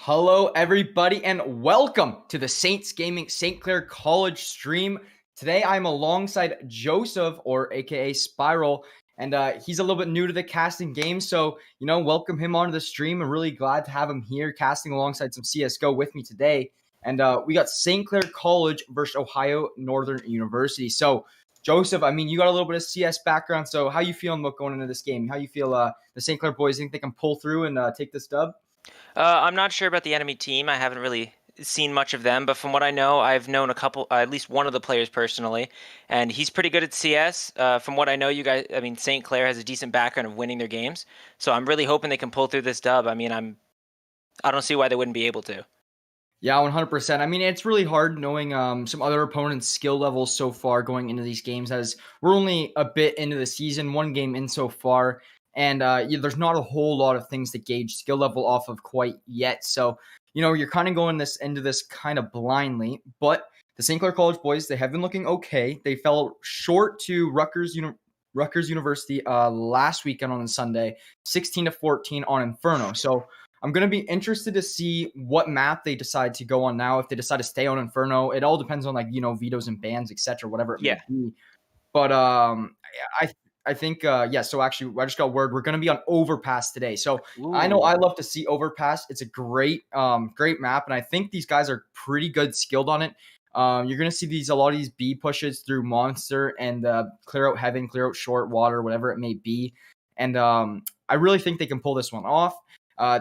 Hello, everybody, and welcome to the Saints Gaming St. Clair College stream. Today, I'm alongside Joseph, or AKA Spiral, and he's a little bit new to the casting game, so, welcome him onto the stream. I'm really glad to have him here casting alongside some CSGO with me today. And we got St. Clair College versus Ohio Northern University. So, Joseph, you got a little bit of CS background, so how you feeling about going into this game? How you feel the St. Clair boys think they can pull through and take this dub? I'm not sure about the enemy team. I haven't really seen much of them, but from what I know, I've known a couple, at least one of the players personally, and he's pretty good at CS. From what I know, you guys, St. Clair has a decent background of winning their games, so I'm really hoping they can pull through this dub. I don't see why they wouldn't be able to. Yeah, 100%. It's really hard knowing some other opponents' skill levels so far going into these games, as we're only a bit into the season, one game in so far, and there's not a whole lot of things to gauge skill level off of quite yet. So, you're kind of going into this kind of blindly. But the St. Clair College boys, they have been looking okay. They fell short to Rutgers University last weekend on Sunday, 16-14 on Inferno. So I'm going to be interested to see what map they decide to go on now. If they decide to stay on Inferno, it all depends on vetoes and bans, etc., whatever it may be. But I think so actually, I just got word we're going to be on Overpass today. So Ooh. I know I love to see Overpass. It's a great map, and I think these guys are pretty good skilled on it. You're going to see a lot of these B pushes through Monster and clear out Heaven, clear out Short Water, whatever it may be. And I really think they can pull this one off.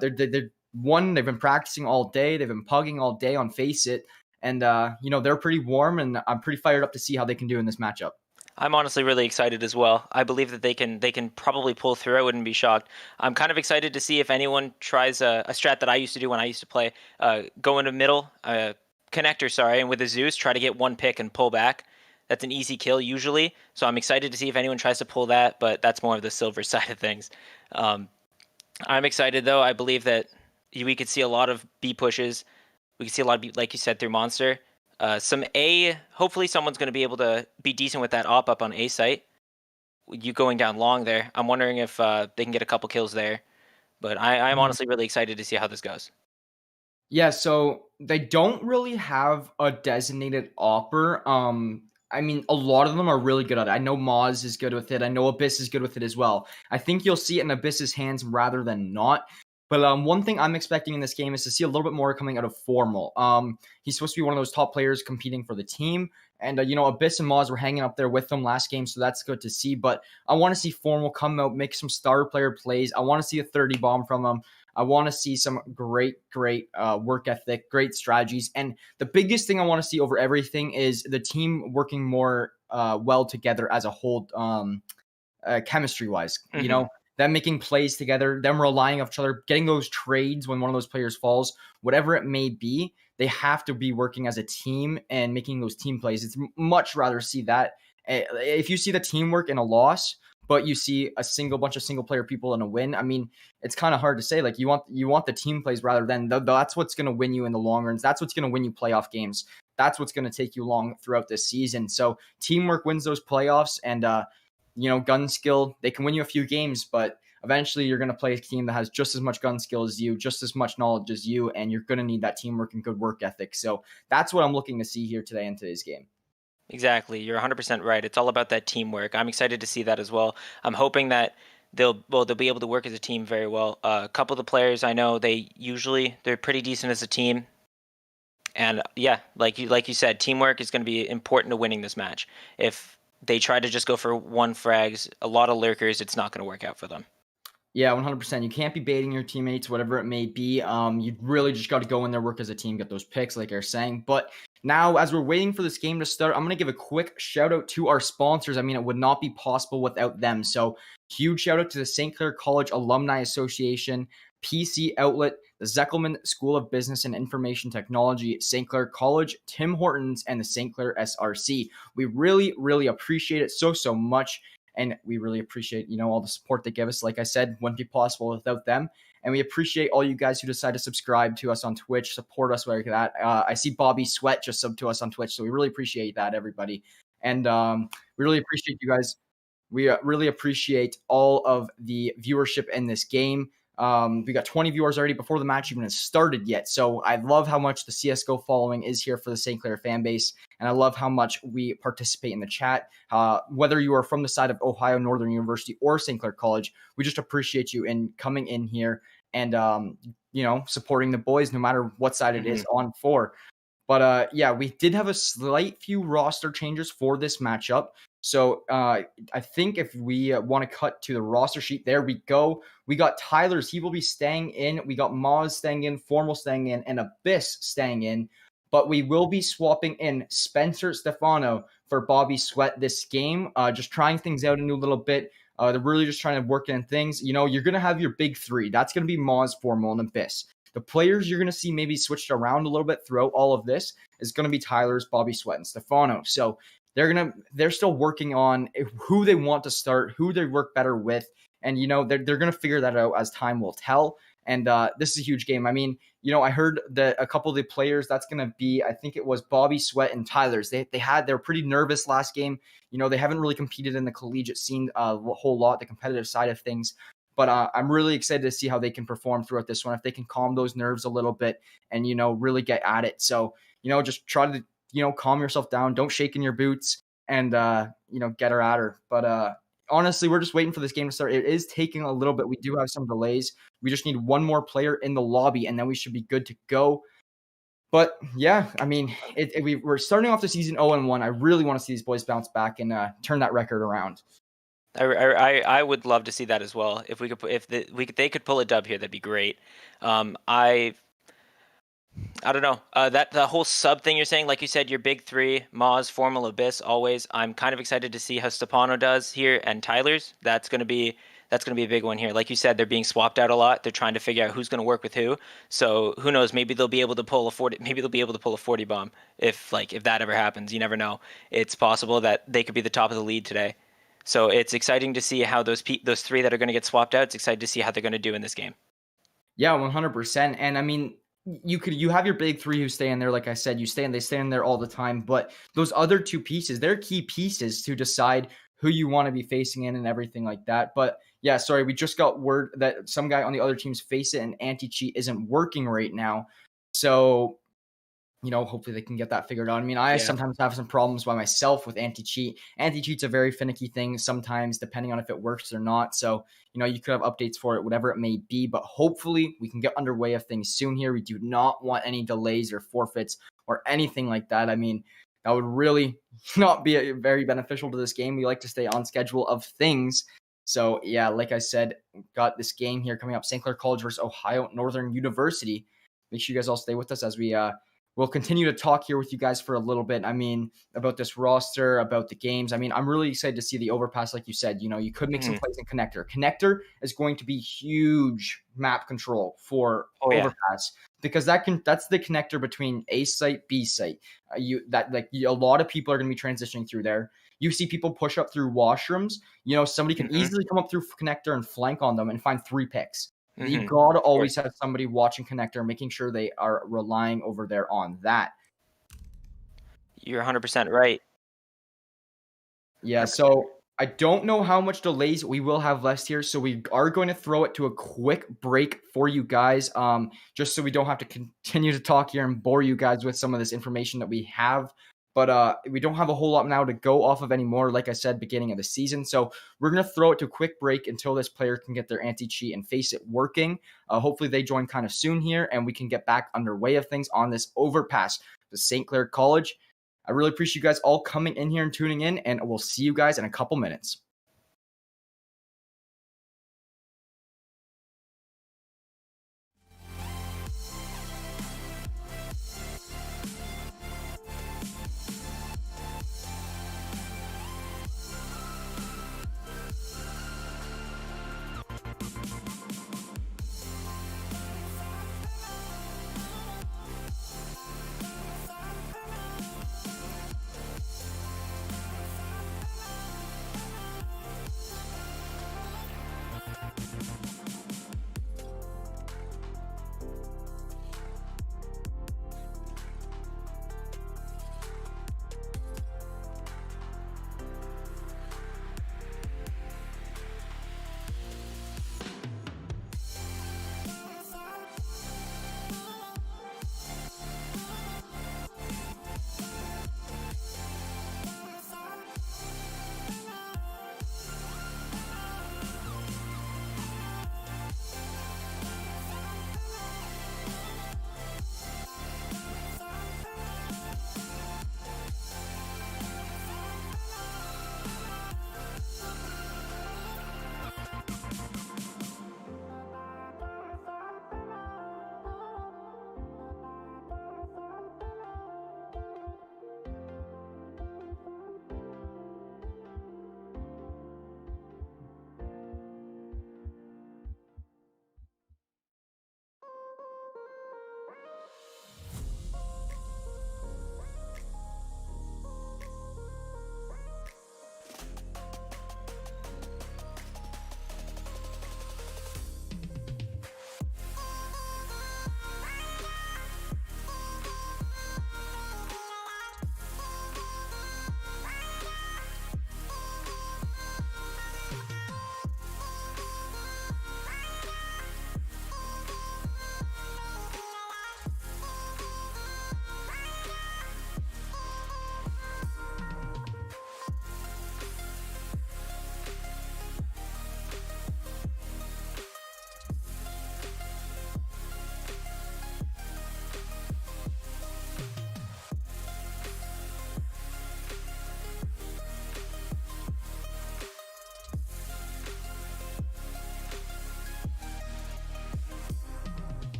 They've been practicing all day. They've been pugging all day on FACEIT. And, they're pretty warm, and I'm pretty fired up to see how they can do in this matchup. I'm honestly really excited as well. I believe that they can probably pull through. I wouldn't be shocked. I'm kind of excited to see if anyone tries a strat that I used to do when I used to play. Go into middle, connector, and with a Zeus, try to get one pick and pull back. That's an easy kill usually. So I'm excited to see if anyone tries to pull that, but that's more of the silver side of things. I'm excited, though. I believe that we could see a lot of B pushes. We could see a lot of B, like you said, through Monster. Some A, hopefully someone's going to be able to be decent with that op up on A site. You going down long there. I'm wondering if they can get a couple kills there. But I'm honestly really excited to see how this goes. Yeah, so they don't really have a designated opper. A lot of them are really good at it. I know Moz is good with it. I know Abyss is good with it as well. I think you'll see it in Abyss's hands rather than not. But one thing I'm expecting in this game is to see a little bit more coming out of Formal. He's supposed to be one of those top players competing for the team. And, Abyss and Moz were hanging up there with them last game, so that's good to see. But I want to see Formal come out, make some star player plays. I want to see a 30 bomb from him. I want to see some great work ethic, great strategies. And the biggest thing I want to see over everything is the team working more well together as a whole, chemistry-wise. Mm-hmm. Them making plays together, them relying on each other, getting those trades when one of those players falls, whatever it may be, they have to be working as a team and making those team plays. It's much rather see that. If you see the teamwork in a loss, but you see a bunch of single player people in a win, it's kind of hard to say. Like you want the team plays rather than that's what's going to win you in the long runs. That's what's going to win you playoff games. That's what's going to take you long throughout this season. So teamwork wins those playoffs, and gun skill, they can win you a few games, but eventually you're going to play a team that has just as much gun skill as you, just as much knowledge as you, and you're going to need that teamwork and good work ethic. So that's what I'm looking to see here today in today's game. Exactly. You're 100% right. It's all about that teamwork. I'm excited to see that as well. I'm hoping that they'll be able to work as a team very well. A couple of the players I know, they're pretty decent as a team. And yeah, like you said, teamwork is going to be important to winning this match. If they try to just go for one frags, a lot of lurkers, it's not going to work out for them. Yeah, 100%. You can't be baiting your teammates, whatever it may be. You really just got to go in there, work as a team, get those picks, like you're saying. But now, as we're waiting for this game to start, I'm going to give a quick shout out to our sponsors. It would not be possible without them. So, huge shout out to the St. Clair College Alumni Association, PC Outlet, the Zeckelman School of Business and Information Technology, St. Clair College, Tim Hortons, and the St. Clair SRC. We really, really appreciate it so much. And we really appreciate, all the support they give us. Like I said, wouldn't be possible without them. And we appreciate all you guys who decide to subscribe to us on Twitch, support us like that. I see Bobby Sweat just subbed to us on Twitch, so we really appreciate that, everybody. And we really appreciate you guys. We really appreciate all of the viewership in this game. We got 20 viewers already before the match even has started yet. So I love how much the CSGO following is here for the St. Clair fan base. And I love how much we participate in the chat. Whether you are from the side of Ohio Northern University or St. Clair College, we just appreciate you in coming in here and, supporting the boys no matter what side it is on for. But yeah, we did have a slight few roster changes for this matchup. So I think if we want to cut to the roster sheet, there we go. We got Tyler's. He will be staying in. We got Moz staying in, Formal staying in, and Abyss staying in. But we will be swapping in Spencer Stefano for Bobby Sweat this game. Just trying things out a new little bit. They're really just trying to work in things. You're going to have your big three. That's going to be Moz, Formal, and Abyss. The players you're going to see maybe switched around a little bit throughout all of this is going to be Tyler's, Bobby Sweat, and Stefano. So they're still working on who they want to start, who they work better with, and they're going to figure that out as time will tell. And this is a huge game. I mean, I heard that a couple of the players that's going to be, I think it was Bobby Sweat and Tyler's. They were pretty nervous last game. They haven't really competed in the collegiate scene a whole lot, the competitive side of things. But I'm really excited to see how they can perform throughout this one. If they can calm those nerves a little bit and, really get at it. So, just try to, calm yourself down. Don't shake in your boots and, get her at her. But honestly, we're just waiting for this game to start. It is taking a little bit. We do have some delays. We just need one more player in the lobby and then we should be good to go. But yeah, I mean, we're starting off the season 0-1. I really want to see these boys bounce back and turn that record around. I would love to see that as well. If they could pull a dub here, that'd be great. I don't know. That the whole sub thing you're saying, like you said, your big three, Moz, Formal, Abyss, always. I'm kind of excited to see how Stefano does here and Tyler's. That's gonna be a big one here. Like you said, they're being swapped out a lot. They're trying to figure out who's gonna work with who. So who knows? Maybe they'll be able to pull a 40. Maybe they'll be able to pull a 40 bomb if that ever happens. You never know. It's possible that they could be the top of the lead today. So it's exciting to see how those three that are going to get swapped out. It's exciting to see how they're going to do in this game. Yeah, 100%. And I mean, you have your big three who stay in there. Like I said, they stay in there all the time. But those other two pieces, they're key pieces to decide who you want to be facing in and everything like that. But yeah, sorry, we just got word that some guy on the other team's FACEIT and anti-cheat isn't working right now. So hopefully they can get that figured out. I mean, I sometimes have some problems by myself with anti-cheat. Anti-cheat's a very finicky thing sometimes, depending on if it works or not. So, you could have updates for it, whatever it may be. But hopefully we can get underway of things soon here. We do not want any delays or forfeits or anything like that. I mean, that would really not be very beneficial to this game. We like to stay on schedule of things. So, yeah, like I said, got this game here coming up, St. Clair College versus Ohio Northern University. Make sure you guys all stay with us as we'll continue to talk here with you guys for a little bit. I mean, about this roster, about the games. I mean, I'm really excited to see the overpass. Like you said, you could make some plays in Connector. Connector is going to be huge map control for overpass because that's the connector between A site, B site. A lot of people are going to be transitioning through there. You see people push up through washrooms. Somebody can easily come up through Connector and flank on them and find 3 picks. You got to always have somebody watching Connector, making sure they are relying over there on that. You're 100% right. Yeah, 100%. So I don't know how much delays we will have left here, so we are going to throw it to a quick break for you guys, just so we don't have to continue to talk here and bore you guys with some of this information that we have. But we don't have a whole lot now to go off of anymore, like I said, beginning of the season. So we're going to throw it to a quick break until this player can get their anti-cheat and FACEIT working. Hopefully they join kind of soon here, and we can get back underway of things on this overpass to St. Clair College. I really appreciate you guys all coming in here and tuning in, and we'll see you guys in a couple minutes.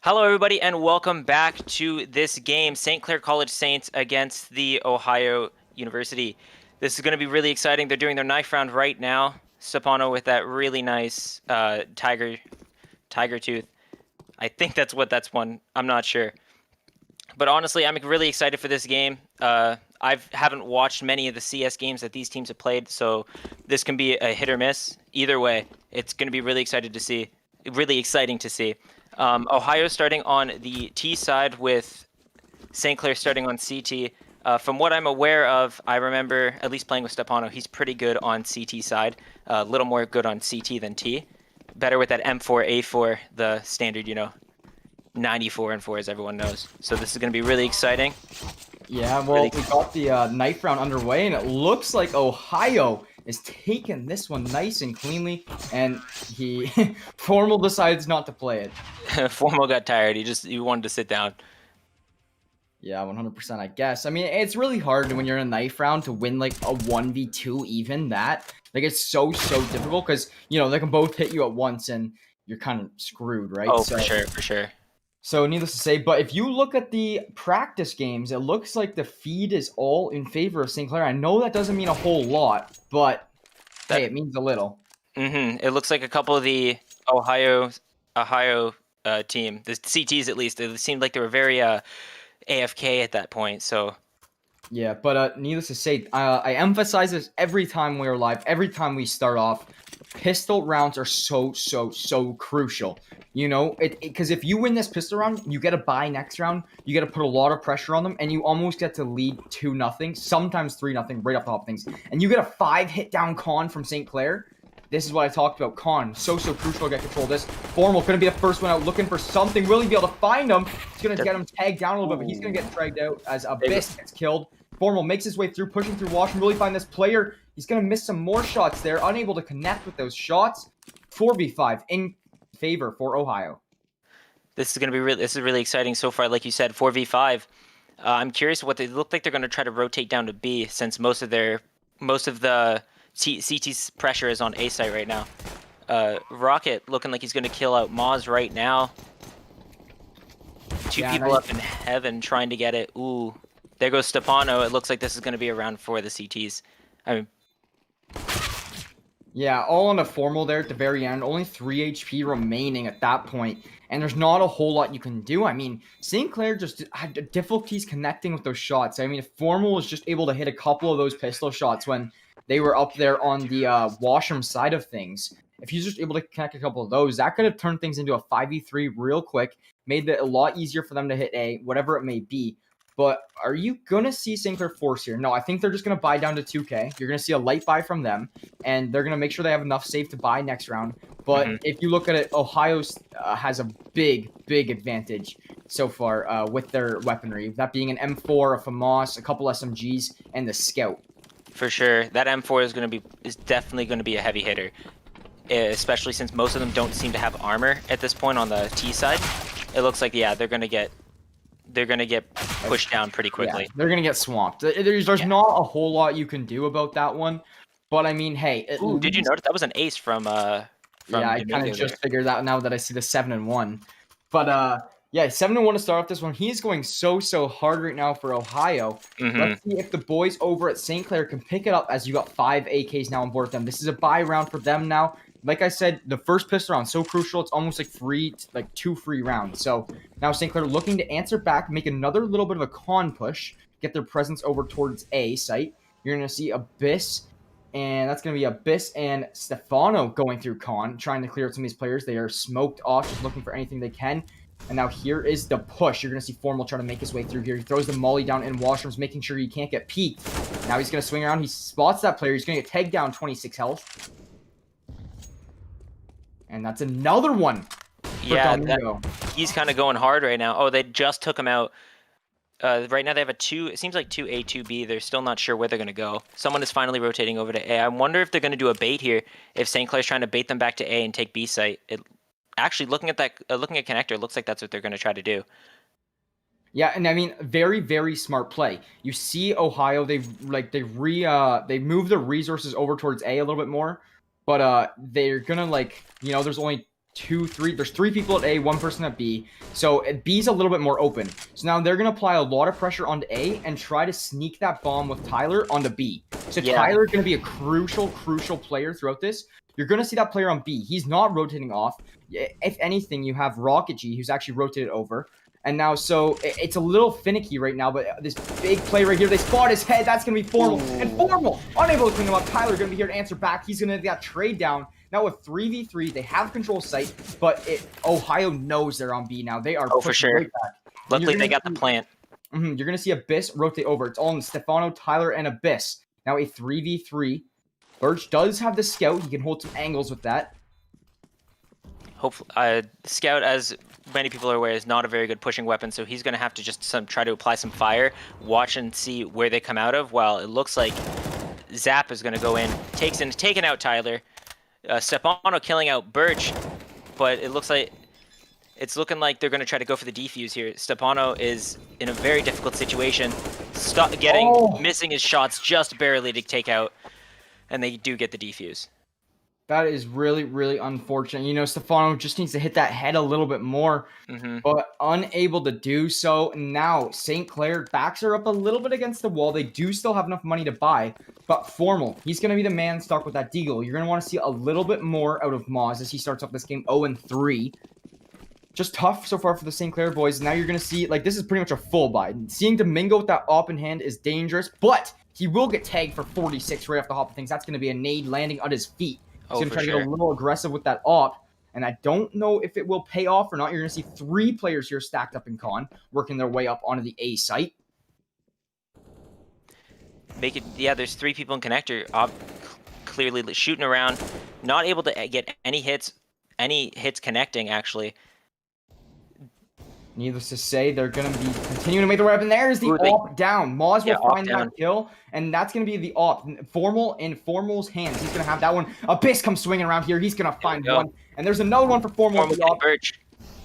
Hello, everybody, and welcome back to this game, St. Clair College Saints against the Ohio University. This is going to be really exciting. They're doing their knife round right now. Stepano with that really nice tiger tooth. I think that's what that's one. I'm not sure. But honestly, I'm really excited for this game. I haven't watched many of the CS games that these teams have played, so this can be a hit or miss. Either way, it's going to be really exciting to see. Ohio starting on the T side with St. Clair starting on CT. From what I'm aware of, I remember at least playing with Stepano. He's pretty good on CT side, a little more good on CT than T. Better with that M4A4, the standard, 94 and 4, as everyone knows. So this is going to be really exciting. Yeah, well, we got the knife round underway, and it looks like Ohio is taking this one nice and cleanly, and Formal decides not to play it. Formal got tired. He wanted to sit down. Yeah, 100%, I guess. I mean, it's really hard when you're in a knife round to win, like, a 1v2, even that. Like, it's so difficult, because, they can both hit you at once, and you're kind of screwed, right? Oh, for sure. So, needless to say, but if you look at the practice games, it looks like the feed is all in favor of St. Clair. I know that doesn't mean a whole lot, but, hey, it means a little. It looks like a couple of the Ohio team, the CTs at least, it seemed like they were very AFK at that point, so... Yeah, but needless to say, I emphasize this every time we're live, every time we start off. Pistol rounds are so crucial. Because if you win this pistol round, you get a bye next round. You get to put a lot of pressure on them, and you almost get to lead 2-0, sometimes 3-0, right off the top of things. And you get a 5-hit down Con from St. Clair. This is what I talked about. Con, so crucial to get control of this. Formal going to be the first one out looking for something. Will he be able to find him? He's going to get him tagged down a little bit, but he's going to get dragged out as Abyss gets killed. Formal makes his way through, pushing through Washington. Really find this player. He's going to miss some more shots there, unable to connect with those shots. 4v5 in favor for Ohio. This is really exciting so far. Like you said, 4v5. I'm curious what they look like. They're going to try to rotate down to B, since most of the CT's pressure is on A site right now. Rocket looking like he's going to kill out Moz right now. Two people up in heaven trying to get it. Ooh. There goes Stepano. It looks like this is going to be a round for the CTs. Yeah, all on a Formal there at the very end. Only 3 HP remaining at that point. And there's not a whole lot you can do. I mean, St. Clair just had difficulties connecting with those shots. I mean, if Formal was just able to hit a couple of those pistol shots when they were up there on the Washroom side of things, if he's just able to connect a couple of those, that could have turned things into a 5v3 real quick, made it a lot easier for them to hit A, whatever it may be. But are you going to see St. Clair force here? No, I think they're just going to buy down to 2K. You're going to see a light buy from them, and they're going to make sure they have enough save to buy next round. But if you look at it, Ohio has a big advantage so far with their weaponry. That being an M4, a FAMAS, a couple SMGs, and the Scout. For sure. That M4 is definitely going to be a heavy hitter, especially since most of them don't seem to have armor at this point on the T side. It looks like, yeah, they're going to get pushed down pretty quickly. Yeah, they're going to get swamped. There's not a whole lot you can do about that one. But, I mean, hey. Did you notice that was an ace from yeah, I kind of just figured that out now that I see the 7-1. But, yeah, 7-1 to start off this one. He's going so hard right now for Ohio. Let's see if the boys over at St. Clair can pick it up, as you got 5 AKs now on board with them. This is a buy round for them now. Like I said, the first pistol round, so crucial. It's almost like 2 free rounds. So now St. Clair looking to answer back, make another little bit of a con push, get their presence over towards A site. You're going to see Abyss, and that's going to be Abyss and Stefano going through con, trying to clear out some of these players. They are smoked off, just looking for anything they can. And now here is the push. You're going to see Formal trying to make his way through here. He throws the molly down in Washrooms, making sure he can't get peeked. Now he's going to swing around. He spots that player. He's going to get tagged down, 26 health. And that's another one. Yeah, he's kind of going hard right now. Oh, they just took him out. Right now they have it seems like 2A, 2B. They're still not sure where they're going to go. Someone is finally rotating over to A. I wonder if they're going to do a bait here, if St. Clair's trying to bait them back to A and take B site. Actually, looking at Connector, it looks like that's what they're going to try to do. Yeah, and I mean, very smart play. You see Ohio, they move the resources over towards A a little bit more, but they're gonna there's only 2, 3. There's 3 people at A, 1 person at B. So B's a little bit more open. So now they're going to apply a lot of pressure onto A and try to sneak that bomb with Tyler onto B. So Yeah. Tyler's going to be a crucial player throughout this. You're going to see that player on B. He's not rotating off. If anything, you have Rocket G, who's actually rotated over. And now, so it's a little finicky right now, but this big play right here, they spot his head. That's going to be Formal. Ooh. And Formal, unable to clean him up. Tyler going to be here to answer back. He's going to get that trade down. Now with 3v3, they have control site, but Ohio knows they're on B now. They are for sure. Right back. Luckily, they got the plant. You're going to see Abyss rotate over. It's all in Stefano, Tyler, and Abyss. Now a 3v3. Birch does have the scout. He can hold some angles with that. Hopefully, scout, as many people are aware, is not a very good pushing weapon, so he's going to have to just try to apply some fire, watch and see where they come out of. While it looks like Zap is going to go in, taking out Tyler. Stefano killing out Birch, but it looks like it's looking like they're going to try to go for the defuse here. Stefano is in a very difficult situation, missing his shots just barely to take out, and they do get the defuse. That is really, really unfortunate. You know, Stefano just needs to hit that head a little bit more, but unable to do so. Now, St. Clair backs her up a little bit against the wall. They do still have enough money to buy, but Formal, he's going to be the man stuck with that deagle. You're going to want to see a little bit more out of Moz as he starts off this game 0-3. Just tough so far for the St. Clair boys. Now you're going to see, like, this is pretty much a full buy. Seeing Domingo with that op in hand is dangerous, but he will get tagged for 46 right off the hop of things. That's going to be a nade landing at his feet. He's going to try to get a little aggressive with that op, and I don't know if it will pay off or not. You're going to see 3 players here stacked up in con, working their way up onto the A site. There's 3 people in connector, clearly shooting around, not able to get any hits connecting, actually. Needless to say, they're going to be continuing to make the way up, and there's the op down. Moz will find that kill, and that's going to be the op. Formal in Formal's hands. He's going to have that one. Abyss comes swinging around here. He's going to find one, and there's another one for Formal. Birch.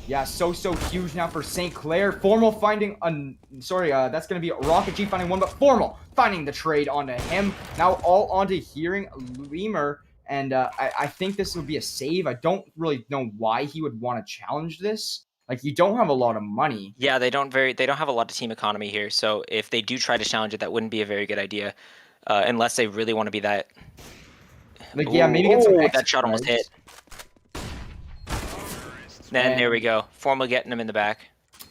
Yeah, so huge now for St. Clair. Formal finding that's going to be Rocket G finding one, but Formal finding the trade onto him. Now all onto hearing Lemur, and I think this would be a save. I don't really know why he would want to challenge this. Like, you don't have a lot of money. Yeah, they don't have a lot of team economy here. So if they do try to challenge it, that wouldn't be a very good idea, unless they really want to be that. Like, yeah, maybe get some that shot almost hit. Then there we go. Formal getting him in the back.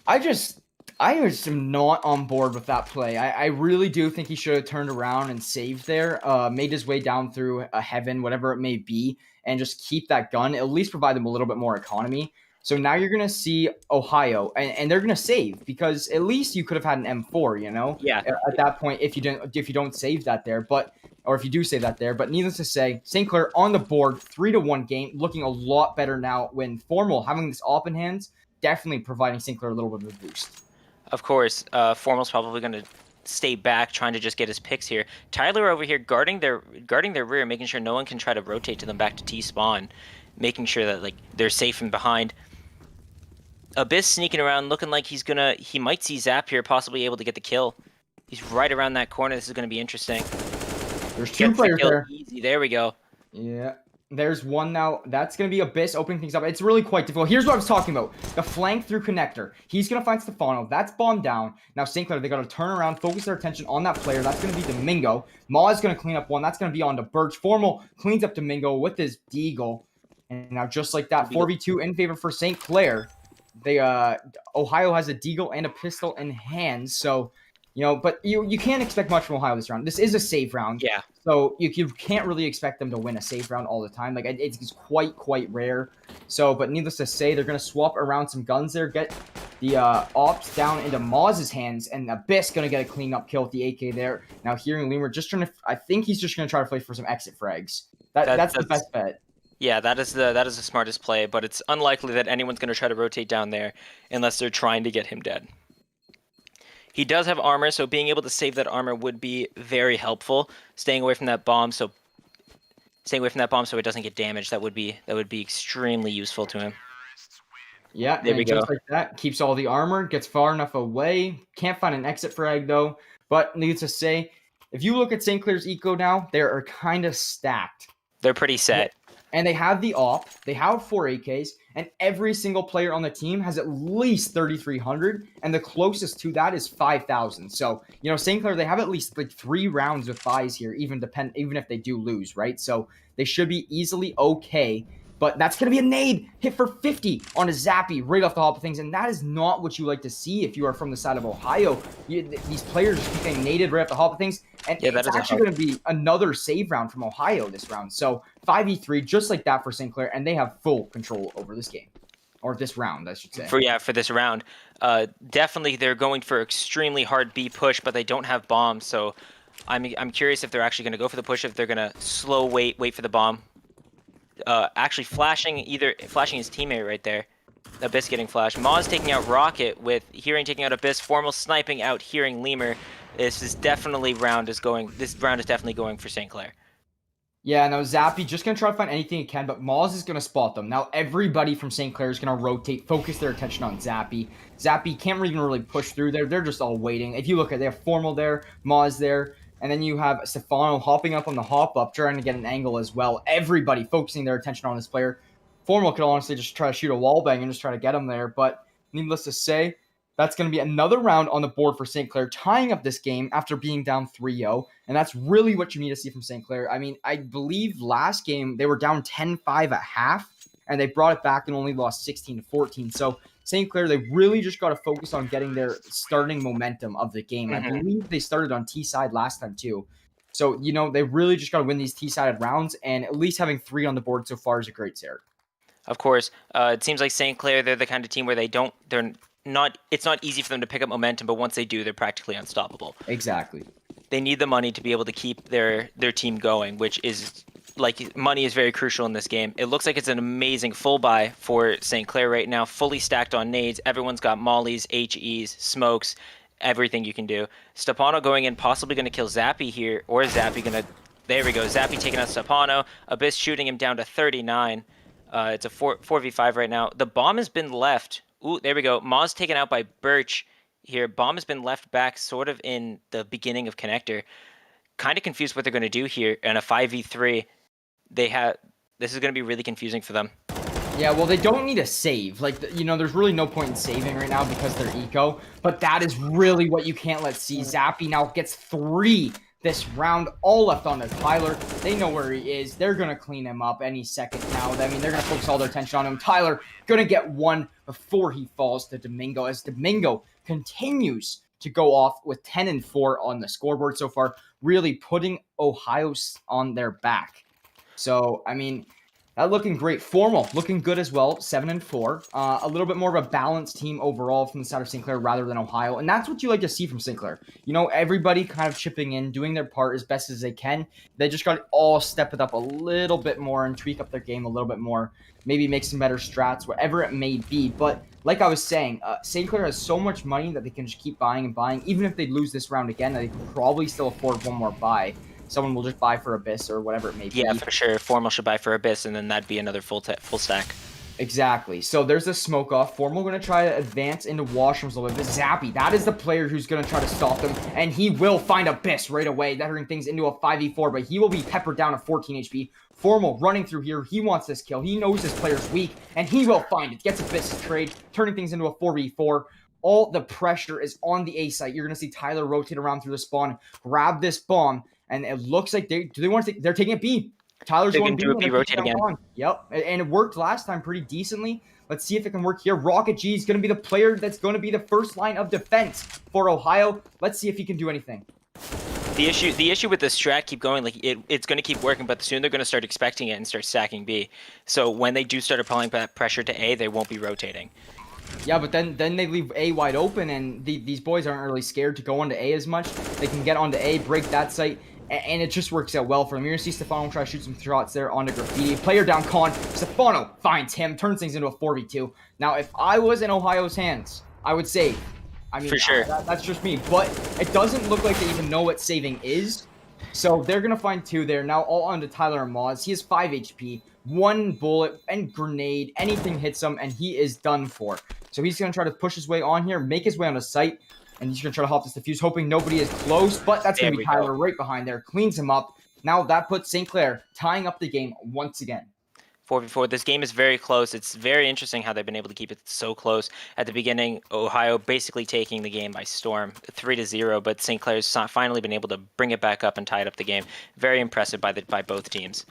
I just am not on board with that play. I really do think he should have turned around and saved there, made his way down through a heaven, whatever it may be, and just keep that gun. At least provide them a little bit more economy. So now you're going to see Ohio, and they're going to save, because at least you could have had an M4, you know? Yeah. At that point, if you don't save that there, or if you do save that there. But needless to say, St. Clair on the board, 3-1 game, looking a lot better now when Formal, having this op in hands, definitely providing St. Clair a little bit of a boost. Of course, Formal's probably going to stay back, trying to just get his picks here. Tyler over here guarding their rear, making sure no one can try to rotate to them back to T-spawn, making sure that they're safe from behind. Abyss sneaking around, looking like he might see Zap here, possibly able to get the kill. He's right around that corner. This is going to be interesting. There's 2 players there. Easy. There we go. Yeah. There's one now. That's going to be Abyss opening things up. It's really quite difficult. Here's what I was talking about. The flank through connector. He's going to find Stefano. That's bombed down. Now, St. Clair, they got to turn around, focus their attention on that player. That's going to be Domingo. Ma is going to clean up one. That's going to be on to Birch. Formal cleans up Domingo with his deagle. And now, just like that, 4v2 in favor for St. Clair. Ohio has a deagle and a pistol in hand, so but you can't expect much from Ohio this round. This is a save round, yeah. So you can't really expect them to win a save round all the time. Like, it's quite rare. So, but needless to say, they're gonna swap around some guns there, get the ops down into Moz's hands, and Abyss gonna get a clean up kill with the AK there. Now hearing Lemur I think he's just gonna try to play for some exit frags. That's the best bet. Yeah, that is the smartest play, but it's unlikely that anyone's going to try to rotate down there unless they're trying to get him dead. He does have armor, so being able to save that armor would be very helpful. Staying away from that bomb so it doesn't get damaged, that would be extremely useful to him. Yeah, there we go. Just like that, keeps all the armor, gets far enough away. Can't find an exit frag though, but needless to say, if you look at St. Clair's eco now, they are kind of stacked. They're pretty set. And they have the op, they have 4 AKs, and every single player on the team has at least 3,300, and the closest to that is 5,000. So, St. Clair, they have at least like 3 rounds with buys here, even if they do lose, right? So they should be easily okay. But that's going to be a nade hit for 50 on a Zappy right off the hop of things. And that is not what you like to see if you are from the side of Ohio. These players just keep getting naded right off the hop of things. And it's actually going to be another save round from Ohio this round. So 5v3, just like that for St. Clair. And they have full control over this game. Or this round, I should say. For this round. Definitely they're going for extremely hard B push, but they don't have bombs. So I'm curious if they're actually going to go for the push, if they're going to slow wait for the bomb. Actually flashing his teammate right there. Abyss getting flashed. Moz taking out Rocket with Hearing taking out Abyss. Formal sniping out Hearing Lemur. This round is definitely going for St. Clair. Yeah, no, Zappy just going to try to find anything he can, but Moz is going to spot them. Now, everybody from St. Clair is going to rotate, focus their attention on Zappy. Zappy can't even really push through there. They're just all waiting. If you look at it, they have Formal there, Moz there, and then you have Stefano hopping up on the hop-up, trying to get an angle as well. Everybody focusing their attention on this player. Formal could honestly just try to shoot a wall bang and just try to get him there, but needless to say, that's going to be another round on the board for St. Clair, tying up this game after being down 3-0. And that's really what you need to see from St. Clair. I mean, I believe last game they were down 10-5 at half, and they brought it back and only lost 16-14. So St. Clair, they really just got to focus on getting their starting momentum of the game. I believe they started on T-side last time too. So, they really just got to win these T-sided rounds, and at least having 3 on the board so far is a great start. Of course, it seems like St. Clair, they're the kind of team where it's not easy for them to pick up momentum, but once they do, they're practically unstoppable. Exactly. They need the money to be able to keep their team going, which is money is very crucial in this game. It looks like it's an amazing full buy for St. Clair right now, fully stacked on nades. Everyone's got mollies, HEs, smokes, everything you can do. Stefano going in, possibly going to kill Zappy here, or Zappy going to... There we go. Zappy taking out Stefano. Abyss shooting him down to 39. It's a 4v5 right now. The bomb has been left. Ooh, there we go. Moz taken out by Birch here. Bomb has been left back sort of in the beginning of Connector. Kind of confused what they're going to do here. And a 5v3, this is going to be really confusing for them. Yeah, well, they don't need a save. There's really no point in saving right now because they're eco. But that is really what you can't let see. Zappy now gets 3 this round, all left on Tyler. They know where he is. They're going to clean him up any second now. I mean, they're going to focus all their attention on him. Tyler going to get 1 before he falls to Domingo, as Domingo continues to go off with 10-4 on the scoreboard so far, really putting Ohio on their back. So, I mean, that looking great. Formal looking good as well, 7-4. A little bit more of a balanced team overall from the side of St. Clair rather than Ohio. And that's what you like to see from St. Clair. Everybody kind of chipping in, doing their part as best as they can. They just got to all step it up a little bit more and tweak up their game a little bit more. Maybe make some better strats, whatever it may be. But like I was saying, St. Clair has so much money that they can just keep buying and buying. Even if they lose this round again, they can probably still afford one more buy. Someone will just buy for Abyss or whatever it may be. Yeah, for sure. Formal should buy for Abyss, and then that'd be another full stack. Exactly. So there's the smoke off. Formal going to try to advance into washrooms a little bit. Zappy, that is the player who's going to try to stop them, and he will find Abyss right away, turning things into a 5v4, but he will be peppered down to 14 HP. Formal running through here. He wants this kill. He knows this player's weak, and he will find it. Gets Abyss trade, turning things into a 4v4. All the pressure is on the A site. You're going to see Tyler rotate around through the spawn, grab this bomb, and it looks like they're taking it B. Tyler's going to B rotate again. Yep, and it worked last time pretty decently. Let's see if it can work here. Rocket G is going to be the player that's going to be the first line of defense for Ohio. Let's see if he can do anything. The issue with the strat keep going, it's going to keep working, but soon they're going to start expecting it and start stacking B. So when they do start applying that pressure to A, they won't be rotating. Yeah, but then they leave A wide open, and these boys aren't really scared to go onto A as much. They can get onto A, break that site, and it just works out well for them. You're going to see Stefano try to shoot some shots there onto Graffiti. Player down Con. Stefano finds him, turns things into a 4v2. Now, if I was in Ohio's hands, I would save. I mean, for sure. That's just me. But it doesn't look like they even know what saving is. So they're going to find 2 there. Now all onto Tyler and Moz. He has 5 HP. 1 bullet and grenade. Anything hits him, and he is done for. So he's going to try to push his way on here, make his way on a site. And he's going to try to hop this defuse, hoping nobody is close. But that's going to be Tyler right behind there. Cleans him up. Now that puts St. Clair tying up the game once again. 4v4. This game is very close. It's very interesting how they've been able to keep it so close. At the beginning, Ohio basically taking the game by storm, 3-0. But St. Clair's finally been able to bring it back up and tie it up the game. Very impressive by both teams.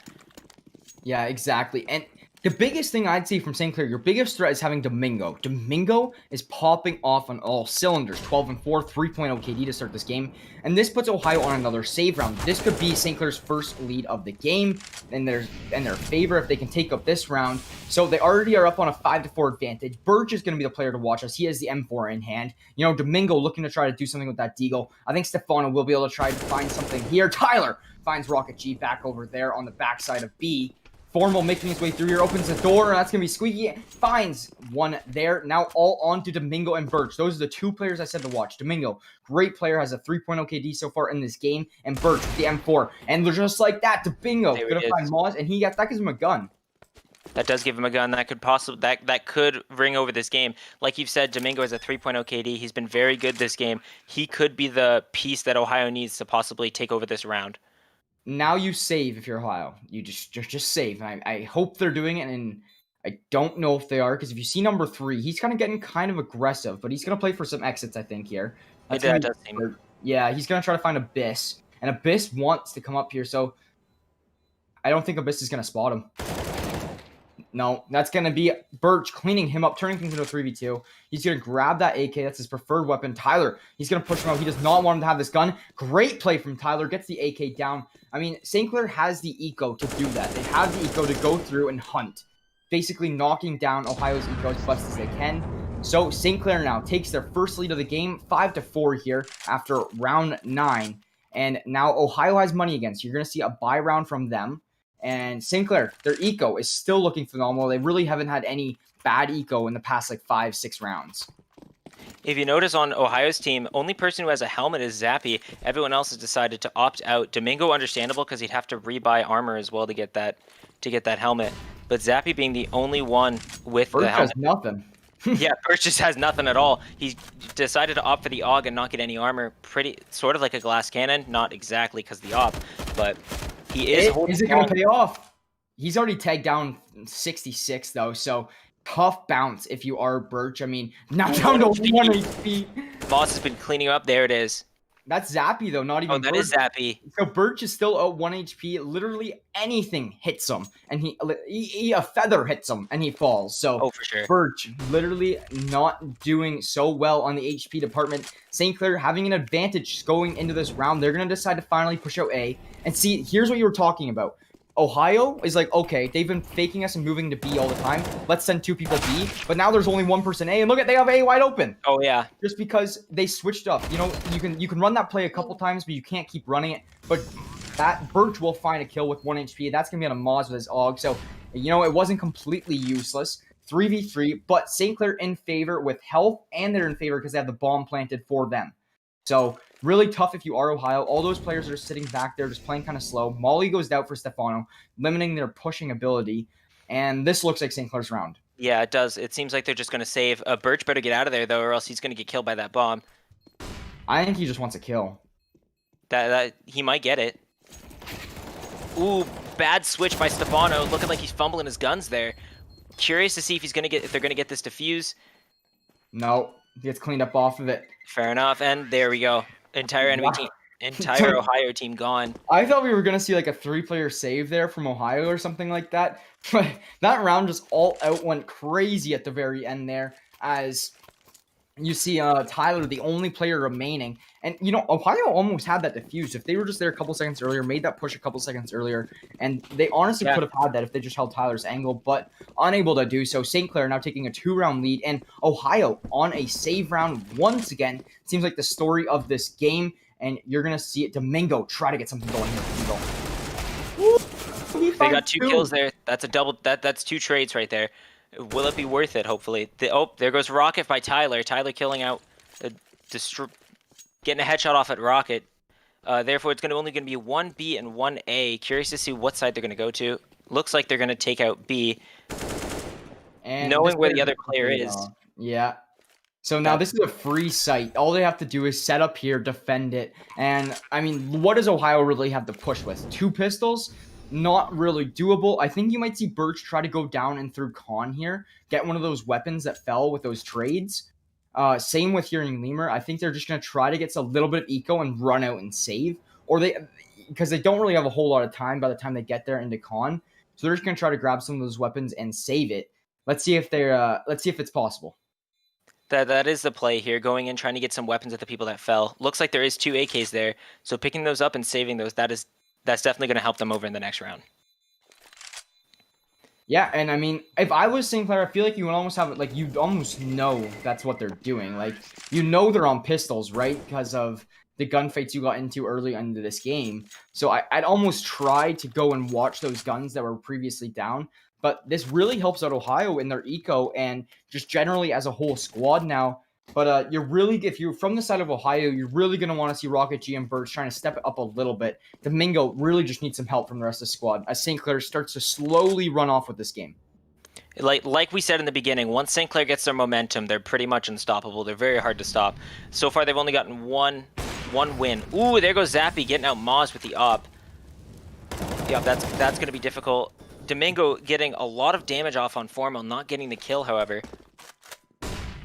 Yeah, exactly. And the biggest thing I'd see from St. Clair, your biggest threat is having Domingo. Domingo is popping off on all cylinders. 12-4, 3.0 KD to start this game. And this puts Ohio on another save round. This could be St. Clair's first lead of the game in their favor if they can take up this round. So they already are up on a 5-4 advantage. Birch is going to be the player to watch as he has the M4 in hand. You know, Domingo looking to try to do something with that Deagle. I think Stefano will be able to try to find something here. Tyler finds Rocket G back over there on the backside of B. Formal making his way through here, opens the door, and that's going to be Squeaky. Finds one there. Now all on to Domingo and Birch. Those are the two players I said to watch. Domingo, great player, has a 3.0 KD so far in this game, and Birch with the M4. And they're just like that. Domingo going to find Moz, and that gives him a gun. That does give him a gun. That could possibly that could ring over this game. Like you've said, Domingo has a 3.0 KD. He's been very good this game. He could be the piece that Ohio needs to possibly take over this round. Now you save if you're Ohio. You just save. I hope they're doing it, and I don't know if they are, because if you see number 3, he's kind of getting kind of aggressive, but he's going to play for some exits, I think, here. That does seem. Yeah, he's going to try to find Abyss, and Abyss wants to come up here, so I don't think Abyss is going to spot him. No, that's going to be Birch cleaning him up, turning things into a 3v2. He's going to grab that AK. That's his preferred weapon. Tyler, he's going to push him out. He does not want him to have this gun. Great play from Tyler. Gets the AK down. I mean, St. Clair has the eco to do that. They have the eco to go through and hunt, basically knocking down Ohio's eco as best as they can. So St. Clair now takes their first lead of the game, 5-4 here after round 9. And now Ohio has money again. So you're going to see a buy round from them. And St. Clair, their eco is still looking phenomenal. They really haven't had any bad eco in the past like 5-6 rounds. If you notice on Ohio's team, only person who has a helmet is Zappy. Everyone else has decided to opt out. Domingo, understandable, because he'd have to rebuy armor as well to get that helmet. But Zappy being the only one with the helmet. Has nothing. Yeah, Birch just has nothing at all. He decided to opt for the AUG and not get any armor. Pretty sort of like a glass cannon, not exactly because the AUG, but he is. Is it going to pay off? He's already tagged down 66 though, so tough bounce if you are Birch. I mean, now down to 1 HP. Boss has been cleaning up. There it is. That's Zappy though, not even. Oh, that Birch. Is Zappy. So Birch is still at 1 HP. Literally anything hits him, and he a feather hits him, and he falls. So for sure. Birch literally not doing so well on the HP department. St. Clair having an advantage going into this round. They're gonna decide to finally push out A. And see, here's what you were talking about. Ohio is like, okay, they've been faking us and moving to B all the time. Let's send 2 people B. But now there's only 1 person A, and look at, they have A wide open. Oh yeah. Just because they switched up. You know, you can run that play a couple times, but you can't keep running it. But that Birch will find a kill with 1 HP. That's gonna be on a Moz with his AUG. So, you know, it wasn't completely useless. 3v3, but St. Clair in favor with health, and they're in favor because they have the bomb planted for them. So really tough if you are Ohio. All those players are sitting back there just playing kind of slow. Molly goes out for Stefano, limiting their pushing ability. And this looks like St. Clair's round. Yeah, it does. It seems like they're just going to save. Birch better get out of there, though, or else he's going to get killed by that bomb. I think he just wants a kill. That he might get it. Ooh, bad switch by Stefano. Looking like he's fumbling his guns there. Curious to see if they're going to get this defuse. No, he gets cleaned up off of it. Fair enough, and there we go. Entire enemy team, entire Ohio team gone. I thought we were gonna see like a 3-player save there from Ohio or something like that, but that round just all out went crazy at the very end there. As you see, Tyler, the only player remaining, and you know Ohio almost had that defused. If they were just there a couple seconds earlier, made that push a couple seconds earlier, and they honestly could have had that if they just held Tyler's angle, but unable to do so. St. Clair now taking a 2-round lead, and Ohio on a save round once again. Seems like the story of this game, and you're gonna see it. Domingo try to get something going here. They got 2 kills there. That's a double. That's 2 trades right there. Will it be worth it? Hopefully. There goes Rocket by Tyler. Tyler killing out, getting a headshot off at Rocket. Therefore, it's only going to be 1B and 1A. Curious to see what side they're going to go to. Looks like they're going to take out B. And knowing where the other player is. Yeah. So now this is a free site. All they have to do is set up here, defend it. And, I mean, what does Ohio really have to push with? 2 pistols? not really doable. I think you might see Birch try to go down and through Con here, get one of those weapons that fell with those trades. Same with here in Lemur. I think they're just going to try to get a little bit of eco and run out and save, or because they don't really have a whole lot of time by the time they get there into Con. So they're just going to try to grab some of those weapons and save it. Let's see if it's possible. That is the play here, going in trying to get some weapons at the people that fell. Looks like there is 2 AKs there, so picking those up and saving those, that's definitely going to help them over in the next round. Yeah, and I mean, if I was St. Clair, I feel like you would almost have it, like, you'd almost know that's what they're doing. Like, you know they're on pistols, right? Because of the gunfights you got into early into this game. So I'd almost try to go and watch those guns that were previously down. But this really helps out Ohio in their eco and just generally as a whole squad now. But if you're from the side of Ohio, you're really going to want to see Rocket G and Birch trying to step it up a little bit. Domingo really just needs some help from the rest of the squad as St. Clair starts to slowly run off with this game. Like we said in the beginning, once St. Clair gets their momentum, they're pretty much unstoppable. They're very hard to stop. So far, they've only gotten one win. Ooh, there goes Zappy getting out Moz with the op. Yeah, that's going to be difficult. Domingo getting a lot of damage off on Formal, not getting the kill, however.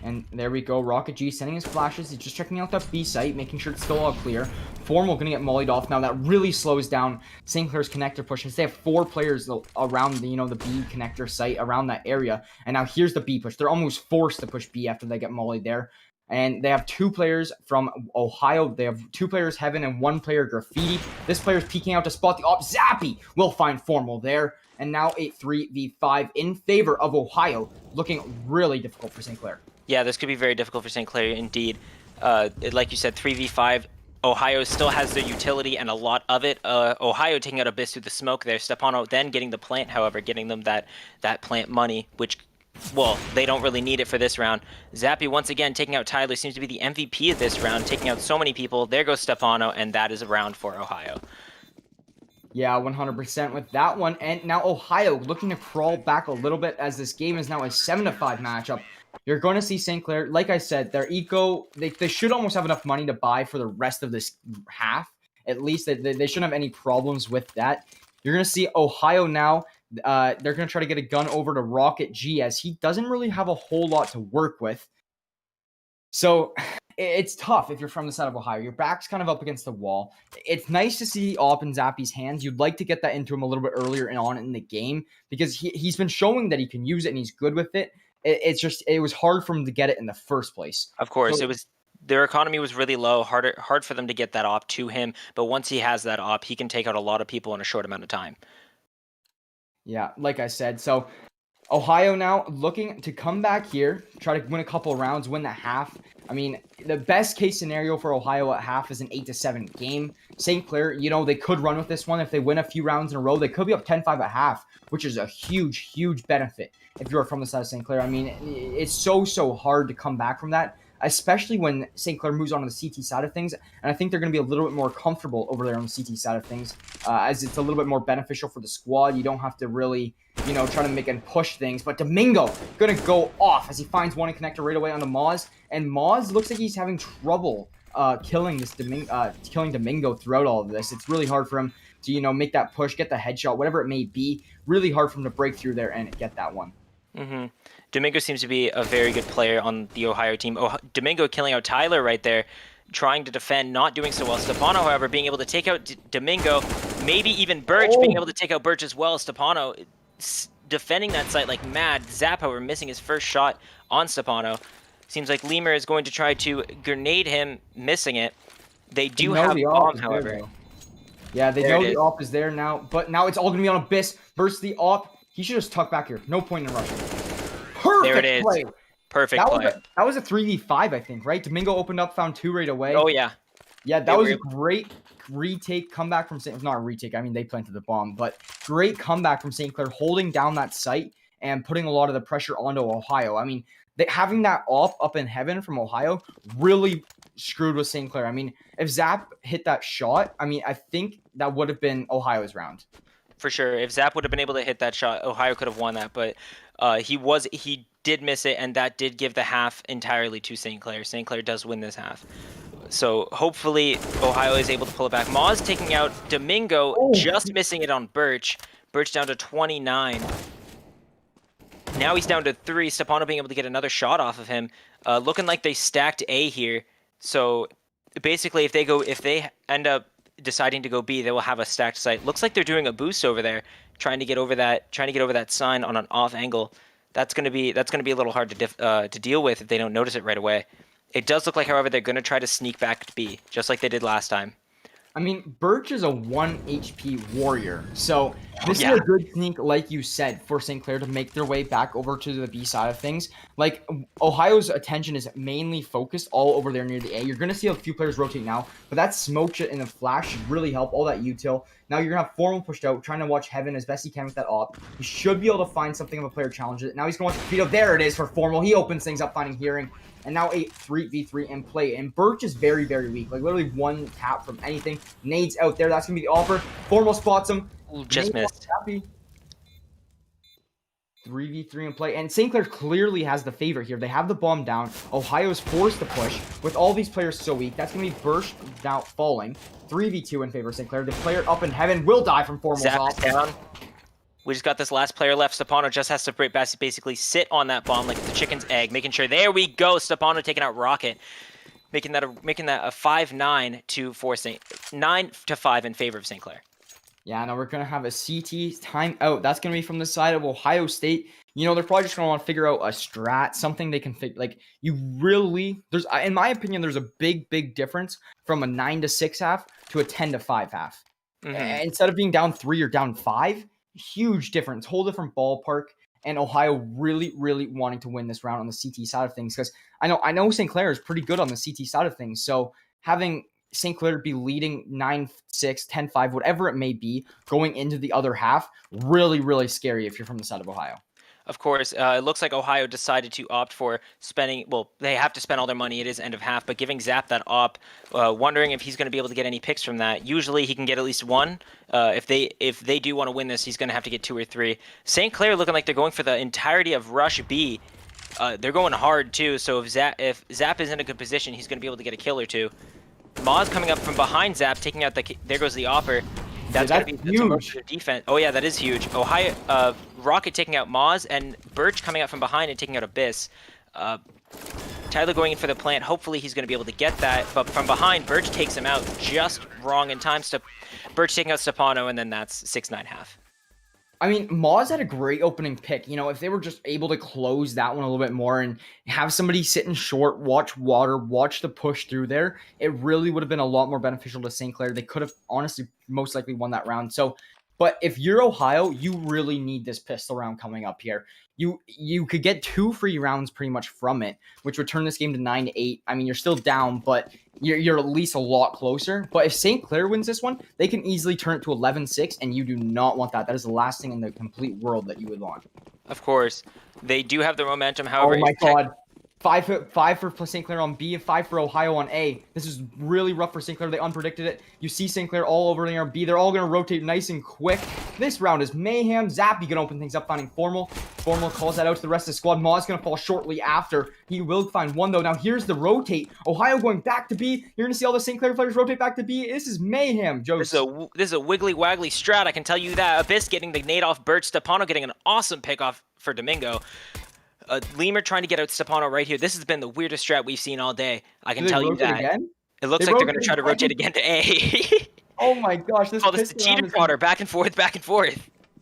And there we go. Rocket G sending his flashes. He's just checking out that B site, making sure it's still all clear. Formal going to get mollied off. Now that really slows down St. Clair's connector push. They have 4 players around the B connector site around that area. And now here's the B push. They're almost forced to push B after they get mollied there. And they have 2 players from Ohio. They have 2 players Heaven and 1 player Graffiti. This player's peeking out to spot the op. Zappy will find Formal there. And now a 3v5 in favor of Ohio. Looking really difficult for St. Clair. Yeah, this could be very difficult for St. Clair indeed. Like you said, 3v5. Ohio still has their utility and a lot of it. Ohio taking out Abyss through the smoke there. Stepano then getting the plant, however, getting them that plant money, which, well, they don't really need it for this round. Zappy once again taking out Tyler, seems to be the MVP of this round, taking out so many people. There goes Stepano, and that is a round for Ohio. Yeah, 100% with that one. And now Ohio looking to crawl back a little bit as this game is now a 7-5 matchup. You're going to see St. Clair, like I said, their eco, they should almost have enough money to buy for the rest of this half. At least they shouldn't have any problems with that. You're going to see Ohio now. They're going to try to get a gun over to Rocket G as he doesn't really have a whole lot to work with. So it's tough if you're from the side of Ohio. Your back's kind of up against the wall. It's nice to see op in Zappy's hands. You'd like to get that into him a little bit earlier and on in the game because he's been showing that he can use it and he's good with it. It was hard for him to get it in the first place. Of course, so, their economy was really low, hard for them to get that op to him. But once he has that op, he can take out a lot of people in a short amount of time. Yeah, like I said, so Ohio now looking to come back here, try to win a couple of rounds, win the half. I mean, the best case scenario for Ohio at half is an 8-7 game. St. Clair, they could run with this one. If they win a few rounds in a row, they could be up 10-5 at half, which is a huge, huge benefit if you're from the side of St. Clair. I mean, it's so hard to come back from that, especially when St. Clair moves on to the CT side of things. And I think they're going to be a little bit more comfortable over there on the CT side of things, as it's a little bit more beneficial for the squad. You don't have to really, try to make and push things. But Domingo going to go off as he finds one connector right away on the Moz. And Moz looks like he's having trouble killing Domingo throughout all of this. It's really hard for him to, make that push, get the headshot, whatever it may be. Really hard for him to break through there and get that one. Mm-hmm. Domingo seems to be a very good player on the Ohio team. Domingo killing out Tyler right there, trying to defend, not doing so well. Stepano, however, being able to take out Domingo, maybe even Birch being able to take out Birch as well. Stepano defending that site like mad. Zap, however, missing his first shot on Stepano. Seems like Lemur is going to try to grenade him, missing it. They do have bomb, however. Yeah, they know the op is there now, but now it's all going to be on Abyss versus the op. He should just tuck back here. No point in rushing. Perfect there it is. Play. Perfect play. That was a 3v5, I think, right? Domingo opened up, found 2 right away. Oh, yeah. Yeah, that was a great retake, comeback from St. Not a retake, I mean, they planted the bomb, but great comeback from St. Clair, holding down that site and putting a lot of the pressure onto Ohio. I mean, having that op up in heaven from Ohio really screwed with St. Clair. I mean, if Zap hit that shot, I mean, I think that would have been Ohio's round. For sure. If Zap would have been able to hit that shot, Ohio could have won that, but he did miss it, and that did give the half entirely to St. Clair. St. Clair does win this half. So hopefully Ohio is able to pull it back. Maz taking out Domingo, just missing it on Birch. Birch down to 29. Now he's down to 3. Stepano being able to get another shot off of him. Looking like they stacked A here. So basically, if they end up deciding to go B, they will have a stacked site. Looks like they're doing a boost over there, trying to get over that sign on an off angle. That's gonna be a little hard to deal with if they don't notice it right away. It does look like, however, they're gonna try to sneak back to B, just like they did last time. I mean, Birch is a 1 HP warrior, so this is a good sneak, like you said, for St. Clair to make their way back over to the B side of things. Like, Ohio's attention is mainly focused all over there near the A. You're going to see a few players rotate now, but that smoke shot in the flash should really help, all that util. Now you're going to have Formal pushed out, trying to watch Heaven as best he can with that op. He should be able to find something of a player challenge it. Now he's going to watch Vito. There it is for Formal. He opens things up, finding Hearing. And now a 3v3 in play. And Birch is very, very weak. Like, literally one tap from anything. Nades out there. That's going to be the offer. Formal spots him. Just missed. 3v3 in play. And St. Clair clearly has the favorite here. They have the bomb down. Ohio's forced to push. With all these players so weak, that's going to be Birch now falling. 3v2 in favor of St. Clair. The player up in Heaven will die from Formal's off. Down. We just got this last player left. Stepano just has to basically sit on that bomb like it's a chicken's egg, making sure. There we go. Stepano taking out Rocket, making that a 5-9 to 9-5 in favor of St. Clair. Yeah, now we're going to have a CT timeout. That's going to be from the side of Ohio State. You know, they're probably just going to want to figure out a strat, something they can figure. Like, in my opinion, there's a big difference from a 9-6 half to a 10-5 half. Mm-hmm. Instead of being down 3 or down 5, huge difference, whole different ballpark. And Ohio really wanting to win this round on the CT side of things, because I know St. Clair is pretty good on the CT side of things. So having St. Clair be leading 9-6, 10-5, whatever it may be, going into the other half, really scary if you're from the side of Ohio. Of course, it looks like Ohio decided to opt for spending. Well, they have to spend all their money. It is end of half, but giving Zap that op, wondering if he's going to be able to get any picks from that. Usually, he can get at least one. If they do want to win this, he's going to have to get 2 or 3. St. Clair looking like they're going for the entirety of Rush B. They're going hard too. So if Zap is in a good position, he's going to be able to get a kill or 2. Maz coming up from behind Zap, taking out there goes the offer. That's going to be huge defense. Oh yeah, that is huge. Ohio, Rocket taking out Maz, and Birch coming out from behind and taking out Abyss. Tyler going in for the plant. Hopefully he's going to be able to get that, but from behind, Birch takes him out just wrong in time. Birch taking out Stepano, and then that's 6-9 half. I mean, Maz had a great opening pick. You know, if they were just able to close that one a little bit more and have somebody sitting short, watch water, watch the push through there, it really would have been a lot more beneficial to St. Clair. They could have honestly most likely won that round. So, but if you're Ohio, you really need this pistol round coming up here. You could get 2 free rounds pretty much from it, which would turn this game to 9-8. I mean, you're still down, but you're at least a lot closer. But if St. Clair wins this one, they can easily turn it to 11-6, and you do not want that. That is the last thing in the complete world that you would want. Of course. They do have the momentum, however. Oh my God. 5 for St. Clair on B and 5 for Ohio on A. This is really rough for St. Clair. They unpredicted it. You see St. Clair all over there on B. They're all going to rotate nice and quick. This round is mayhem. Zappy going to open things up, finding Formal. Formal calls that out to the rest of the squad. Maz going to fall shortly after. He will find one, though. Now, here's the rotate. Ohio going back to B. You're going to see all the St. Clair players rotate back to B. This is mayhem, Joe. This is a wiggly-waggly strat, I can tell you that. Abyss getting the nade off Birch. Stepano getting an awesome pick off for Domingo. Lemur trying to get out Stepano right here. This has been the weirdest strat we've seen all day. I can tell you that. Again? It looks like they're going to try to rotate again to A. Oh my gosh. This is the teeter-totter, back and forth.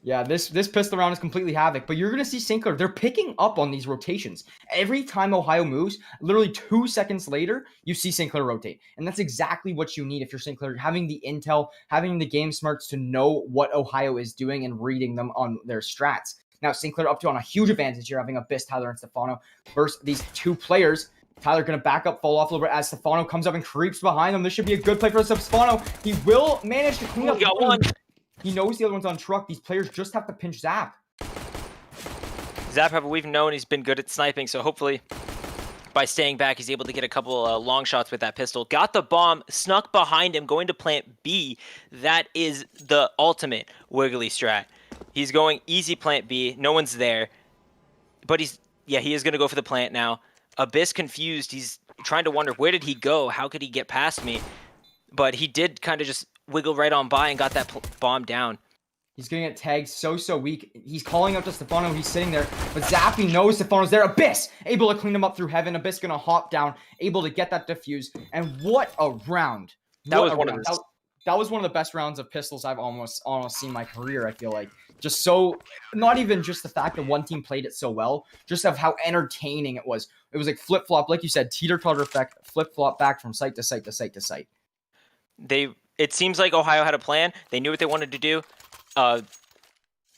Yeah, this pistol round is completely havoc, but you're going to see St. Clair. They're picking up on these rotations. Every time Ohio moves, literally 2 seconds later, you see St. Clair rotate. And that's exactly what you need if you're St. Clair. Having the intel, having the game smarts to know what Ohio is doing and reading them on their strats. Now, St. Clair up to on a huge advantage here, having Abyss, Tyler, and Stepano versus these 2 players. Tyler going to back up, fall off a little bit as Stepano comes up and creeps behind them. This should be a good play for Stepano. He will manage to clean up. He got one. He knows the other one's on truck. These players just have to pinch Zap. Zap, however, we've known he's been good at sniping, so hopefully by staying back, he's able to get a couple long shots with that pistol. Got the bomb, snuck behind him, going to plant B. That is the ultimate wiggly strat. He's going easy plant B. No one's there. But he is going to go for the plant now. Abyss confused. He's trying to wonder, where did he go? How could he get past me? But he did kind of just wiggle right on by and got that bomb down. He's getting it tagged so weak. He's calling out to Stefano. He's sitting there. But Zappy knows Stefano's there. Abyss able to clean him up through heaven. Abyss going to hop down, able to get that defuse. And what a round. That was one of those. That was one of the best rounds of pistols I've almost seen in my career, I feel like. Just so, not even just the fact that one team played it so well, just of how entertaining it was. It was like flip-flop, like you said, teeter-totter effect, flip-flop back from site to site to site to site. It seems like Ohio had a plan. They knew what they wanted to do.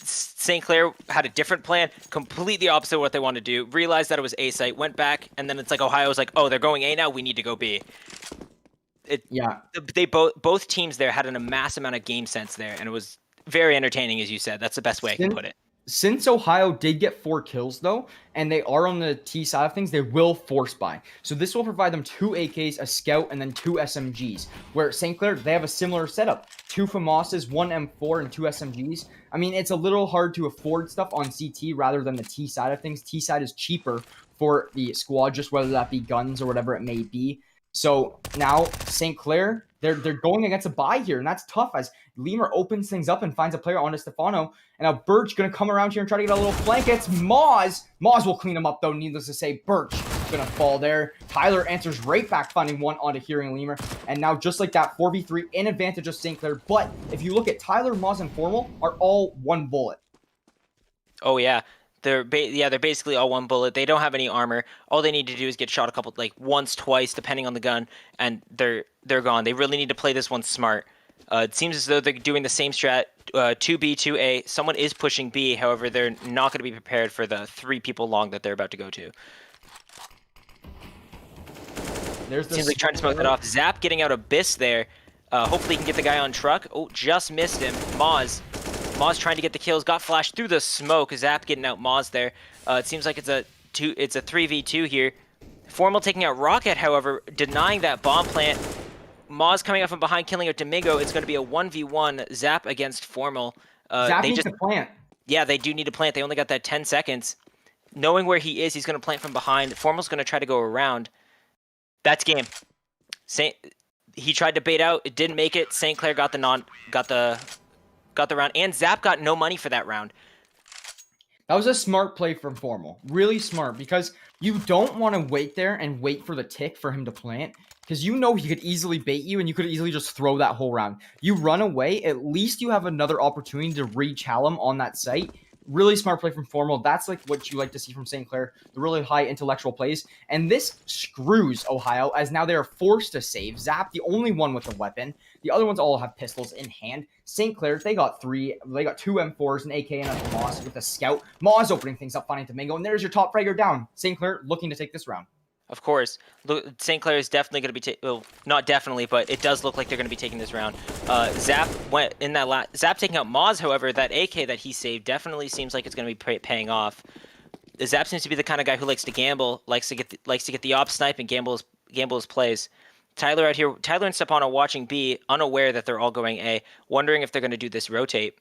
St. Clair had a different plan, completely opposite of what they wanted to do. Realized that it was A site, went back, and then it's like Ohio was like, "Oh, they're going A now. We need to go B." They both teams there had a mass amount of game sense there, and it was very entertaining, as you said. That's the best way I can put it. Since Ohio did get 4 kills, though, and they are on the T side of things, they will force buy. So this will provide them 2 AKs, a scout, and then 2 SMGs. Where St. Clair, they have a similar setup. 2 FAMASs, 1 M4, and 2 SMGs. I mean, it's a little hard to afford stuff on CT rather than the T side of things. T side is cheaper for the squad, just whether that be guns or whatever it may be. So now St. Clair, they're going against a buy here, and that's tough as Lemur opens things up and finds a player onto Stefano. And now Birch going to come around here and try to get a little flank. It's Moz. Moz will clean him up, though, needless to say. Birch going to fall there. Tyler answers right back, finding one onto Hearing Lemur. And now, just like that, 4v3 in advantage of St. Clair. But if you look at Tyler, Moz, and Formal are all 1 bullet. Oh, yeah. They're basically all 1 bullet. They don't have any armor. All they need to do is get shot a couple, like once, twice, depending on the gun, and they're gone. They really need to play this one smart. It seems as though they're doing the same strat, 2B, 2A. Someone is pushing B. However, they're not going to be prepared for the 3 people long that they're about to go to. Seems like trying to smoke that off. Zap getting out Abyss there. Hopefully he can get the guy on truck. Oh, just missed him. Moz trying to get the kills, got flashed through the smoke. Zap getting out Moz there. It seems like it's a 3v2 here. Formal taking out Rocket, however, denying that bomb plant. Moz coming up from behind, killing out Domingo. It's going to be a 1v1 Zap against Formal. Zap needs to plant. Yeah, they do need to plant. They only got that 10 seconds. Knowing where he is, he's going to plant from behind. Formal's going to try to go around. That's game. He tried to bait out. It didn't make it. St. Clair got the round, and Zap got no money for that round. That was a smart play from Formal. Really smart, because you don't want to wait there and wait for the tick for him to plant, because you know he could easily bait you and you could easily just throw that whole round. You run away, at least you have another opportunity to reach Hallam on that site. Really smart play from Formal. That's like what you like to see from St. Clair, the really high intellectual plays. And this screws Ohio, as now they are forced to save. Zap, the only one with a weapon. The other ones all have pistols in hand. St. Clair, they got 2 M4s, an AK, and a Moz with a scout. Moz opening things up, finding Domingo, and there's your top fragger down. St. Clair looking to take this round. Of course. St. Clair is definitely going to be well, not definitely, but it does look like they're going to be taking this round. Zap went in that Zap taking out Moz, however, that AK that he saved definitely seems like it's going to be paying off. Zap seems to be the kind of guy who likes to gamble, likes to get the op snipe and gamble his plays. Tyler out here, Tyler and Stepan are watching B, unaware that they're all going A, wondering if they're going to do this rotate.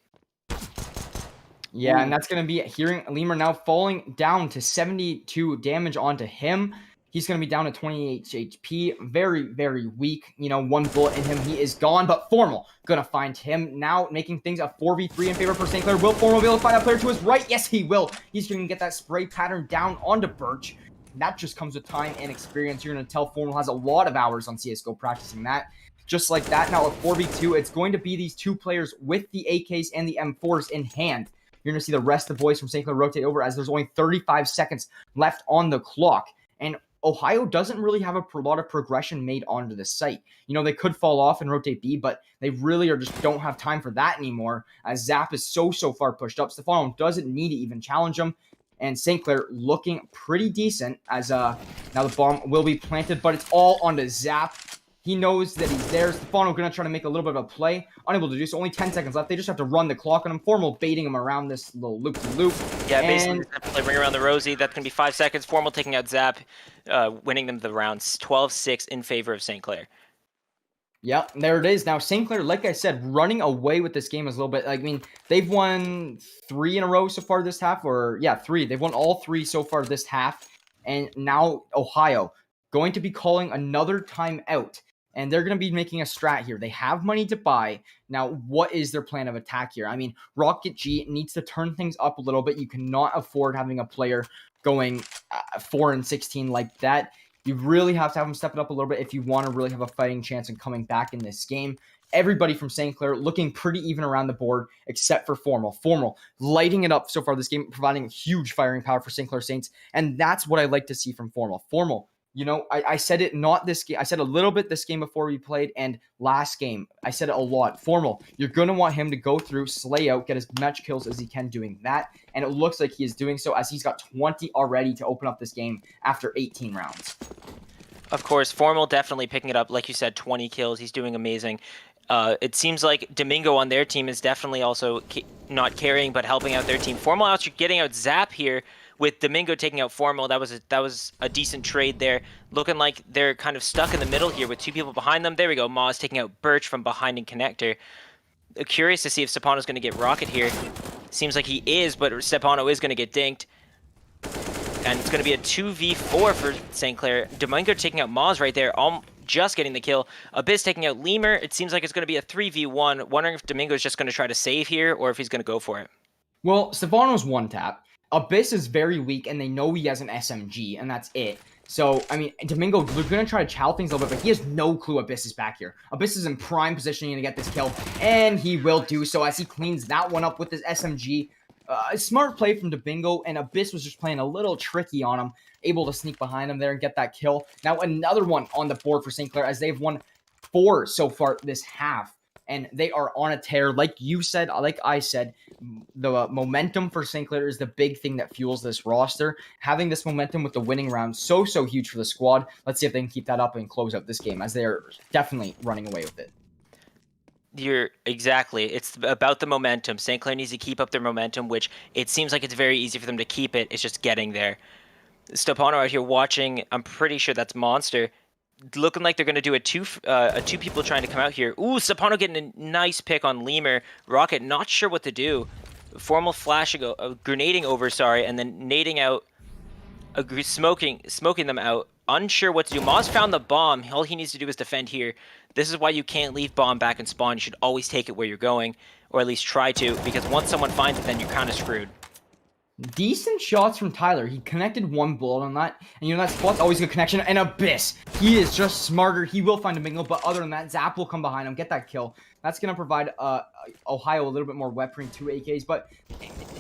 Yeah, and that's going to be Hearing Lemur now falling down to 72 damage onto him. He's going to be down to 28 HP. Very, very weak. 1 bullet in him. He is gone, but Formal going to find him now, making things a 4v3 in favor for St. Clair. Will Formal be able to find a player to his right? Yes, he will. He's going to get that spray pattern down onto Birch. That just comes with time and experience. You're going to tell Formal has a lot of hours on CSGO practicing that. Just like that, now at 4v2, it's going to be these 2 players with the AKs and the M4s in hand. You're going to see the rest of the boys from St. Clair rotate over, as there's only 35 seconds left on the clock. And Ohio doesn't really have a lot of progression made onto the site. They could fall off and rotate B, but they really just don't have time for that anymore, as Zap is so far pushed up. Stefano doesn't need to even challenge him. And St. Clair looking pretty decent, as now the bomb will be planted, but it's all onto Zap. He knows that he's there. Stefano going to try to make a little bit of a play. Unable to do so. Only 10 seconds left. They just have to run the clock on him. Formal baiting him around this little loop-to-loop. Yeah, basically play ring around the Rosie. That's going to be 5 seconds. Formal taking out Zap, winning them the rounds. 12-6 in favor of St. Clair. Yeah, there it is. Now, St. Clair, like I said, running away with this game is a little bit... they've won 3 in a row so far this half. 3. They've won all 3 so far this half. And now Ohio going to be calling another timeout. And they're going to be making a strat here. They have money to buy. Now, what is their plan of attack here? I mean, Rocket G needs to turn things up a little bit. You cannot afford having a player going 4-16 like that. You really have to have him step it up a little bit if you want to really have a fighting chance in coming back in this game. Everybody from St. Clair looking pretty even around the board, except for Formal. Formal lighting it up so far this game, providing huge firing power for St. Clair Saints. And that's what I like to see from Formal. Formal, you know, I said it not this game. I said a little bit this game before we played, and last game. I said it a lot. Formal, you're going to want him to go through, slay out, get as much kills as he can doing that. And it looks like he is doing so, as he's got 20 already to open up this game after 18 rounds. Of course, Formal definitely picking it up. Like you said, 20 kills. He's doing amazing. It seems like Domingo on their team is definitely also not carrying, but helping out their team. Formal out getting out Zap here, with Domingo taking out Formal. That was a decent trade there. Looking like they're kind of stuck in the middle here with two people behind them. There we go. Maz taking out Birch from behind in Connector. Curious to see if Stepano's going to get Rocket here. Seems like he is, but Stepano is going to get dinked. And it's going to be a 2v4 for St. Clair. Domingo taking out Maz right there, just getting the kill. Abyss taking out Lemur. It seems like it's going to be a 3v1. Wondering if Domingo is just going to try to save here or if he's going to go for it. Well, Stefano's one tap. Abyss is very weak, and they know he has an SMG, and that's it. So, I mean, Domingo, they're going to try to chow things a little bit, but he has no clue Abyss is back here. Abyss is in prime positioning to get this kill, and he will do so as he cleans that one up with his SMG. A smart play from Domingo, and Abyss was just playing a little tricky on him, able to sneak behind him there and get that kill. Now, another one on the board for St. Clair, as they've won 4 so far this half. And they are on a tear. Like you said, like I said, the momentum for St. Clair is the big thing that fuels this roster. Having this momentum with the winning round, so huge for the squad. Let's see if they can keep that up and close out this game, as they're definitely running away with it. Exactly. It's about the momentum. St. Clair needs to keep up their momentum, which it seems like it's very easy for them to keep it. It's just getting there. Stepano out here watching. I'm pretty sure that's Monster. Looking like they're going to do a two people trying to come out here. Ooh, Stepano getting a nice pick on Lemur. Rocket not sure what to do. Formal flashing, grenading over, sorry, and then nading out, smoking them out. Unsure what to do. Maz found the bomb. All he needs to do is defend here. This is why you can't leave bomb back and spawn. You should always take it where you're going, or at least try to, because once someone finds it, then you're kind of screwed. Decent shots from Tyler. He connected one bullet on that. And you know, that spot's always a good connection. And Abyss. He is just smarter. He will find Domingo. But other than that, Zap will come behind him, get that kill. That's going to provide Ohio a little bit more weaponry, 2 AKs. But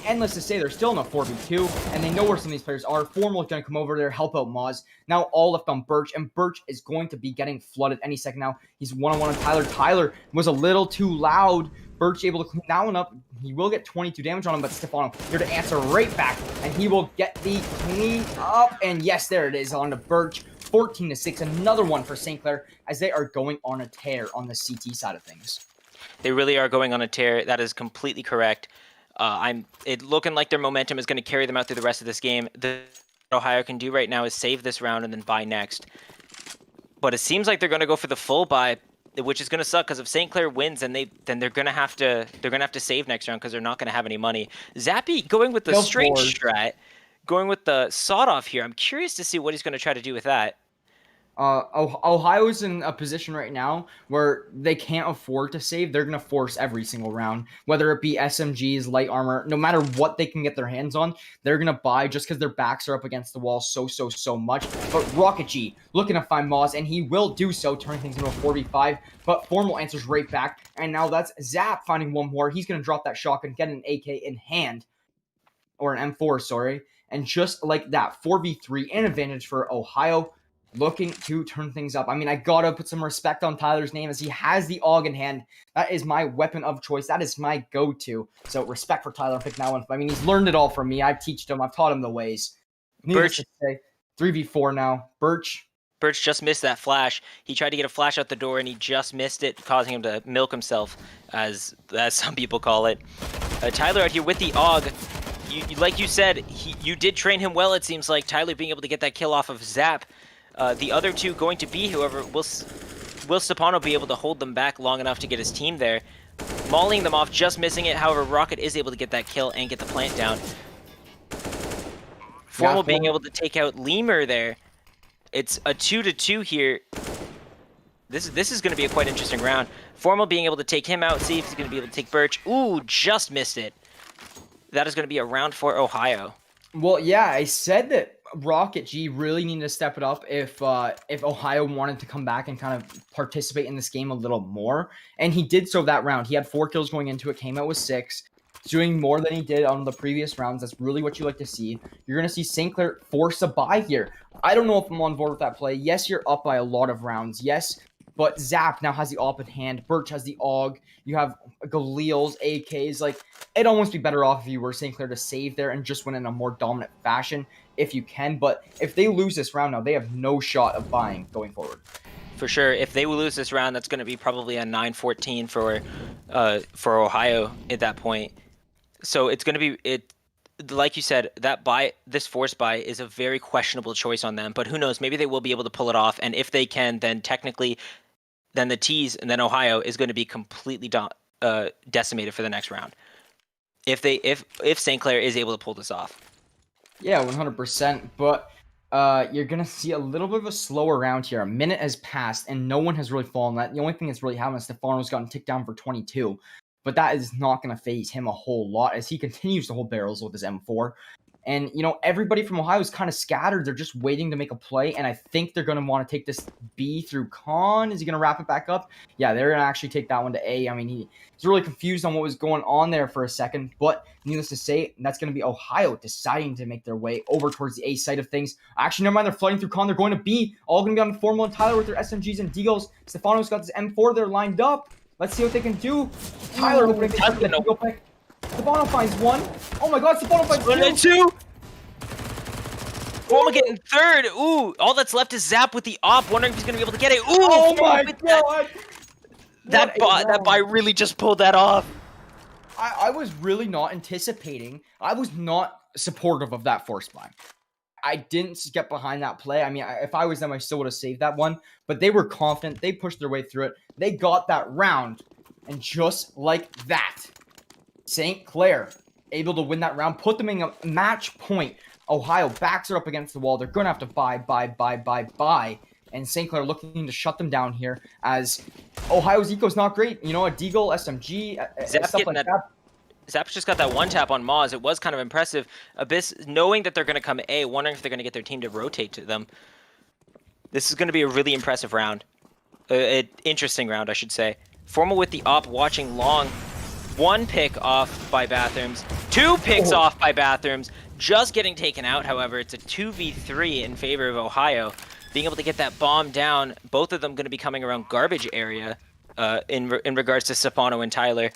endless to say, they're still in a 4v2. And they know where some of these players are. Formal is going to come over there, help out Maz. Now all left on Birch. And Birch is going to be getting flooded any second now. He's one-on-one on Tyler. Tyler was a little too loud. Birch able to clean that one up. He will get 22 damage on him, but Stefano here to answer right back, and he will get the clean up. And yes, there it is on to Birch. 14-6, another one for St. Clair, as they are going on a tear on the CT side of things. They really are going on a tear. That is completely correct. It looking like their momentum is going to carry them out through the rest of this game. The Ohio can do right now is save this round and then buy next. But it seems like they're going to go for the full buy, which is going to suck, because if St. Clair wins, then they're going to have to save next round, because they're not going to have any money. Zappy going with the straight strat, going with the sawed off here. I'm curious to see what he's going to try to do with that. Ohio's in a position right now where they can't afford to save. They're going to force every single round, whether it be SMGs, light armor, no matter what they can get their hands on, they're going to buy just because their backs are up against the wall so much. But Rocket G looking to find Maz, and he will do so, turning things into a 4v5. But Formal answers right back, and now that's Zap finding one more. He's going to drop that shotgun, get an AK in hand, or an M4, sorry. And just like that, 4v3, an advantage for Ohio. Looking to turn things up. I mean, I gotta put some respect on Tyler's name, as he has the AUG in hand. That is my weapon of choice. That is my go-to. So respect for Tyler picking that one. I mean, he's learned it all from me. I've taught him. I've taught him the ways. Needless to say, 3v4 now. Birch just missed that flash. He tried to get a flash out the door, and he just missed it, causing him to milk himself, as some people call it. Tyler out here with the AUG. Like you said, you did train him well, it seems like. Tyler being able to get that kill off of Zap. The other two going to be, however, will Stepano be able to hold them back long enough to get his team there? Mauling them off, just missing it. However, Rocket is able to get that kill and get the plant down. Formal being able to take out Lemur there. It's a 2-2 here. This is going to be a quite interesting round. Formal being able to take him out, see if he's going to be able to take Birch. Ooh, just missed it. That is going to be a round for Ohio. Well, yeah, I said that Rocket G really needed to step it up if Ohio wanted to come back and kind of participate in this game a little more, and he did so that round. He had 4 kills going into it, came out with 6, doing more than he did on the previous rounds. That's really what you like to see. You're going to see St. Clair force a buy here. I don't know if I'm on board with that play. Yes, you're up by a lot of rounds. Yes, but Zap now has the AWP in hand. Birch has the AUG. You have Galil's, AKs. Like, it'd almost be better off if you were St. Clair to save there and just win in a more dominant fashion if you can. But if they lose this round now, they have no shot of buying going forward. For sure. If they lose this round, that's going to be probably a 9-14 for Ohio at that point. So it's going to be like you said, this force buy is a very questionable choice on them. But who knows? Maybe they will be able to pull it off. And if they can, then technically, then the T's and then Ohio is going to be completely decimated for the next round. If St. Clair is able to pull this off. Yeah, 100%. But you're going to see a little bit of a slower round here. A minute has passed, and no one has really fallen. The only thing that's really happened is Stefano's gotten ticked down for 22. But that is not going to phase him a whole lot as he continues to hold barrels with his M4. And, everybody from Ohio is kind of scattered. They're just waiting to make a play, and I think they're going to want to take this B through Con. Is he going to wrap it back up? Yeah, they're going to actually take that one to A. I mean, he's really confused on what was going on there for a second, but needless to say, that's going to be Ohio deciding to make their way over towards the A side of things. Actually, never mind, they're flooding through Con. They're going to B. All going to be on Formal and Tyler with their SMGs and Deagles. Stefano's got this M4 there lined up. Let's see what they can do. Tyler opening the Deagle pick. Stefano finds 1. Oh my god, Stefano finds 2. Formal getting 3rd. Ooh, all that's left is Zap with the AWP. Wondering if he's going to be able to get it. Ooh, oh my god. That buy really just pulled that off. I was really not anticipating. I was not supportive of that force buy. I didn't get behind that play. I mean, if I was them, I still would have saved that one. But they were confident. They pushed their way through it. They got that round. And just like that, St. Clair able to win that round, put them in a match point. Ohio backs it up against the wall. They're going to have to buy. And St. Clair looking to shut them down here as Ohio's eco's not great. A Deagle, SMG, stuff like that. Zap's just got that one tap on Moz. It was kind of impressive. Abyss, knowing that they're going to come A, wondering if they're going to get their team to rotate to them. This is going to be a really impressive round. Interesting round, I should say. Formal with the AWP watching long. 1 pick off by Bathrooms. 2 picks off by Bathrooms. Just getting taken out, however. It's a 2v3 in favor of Ohio. Being able to get that bomb down. Both of them going to be coming around garbage area in regards to Stefano and Tyler.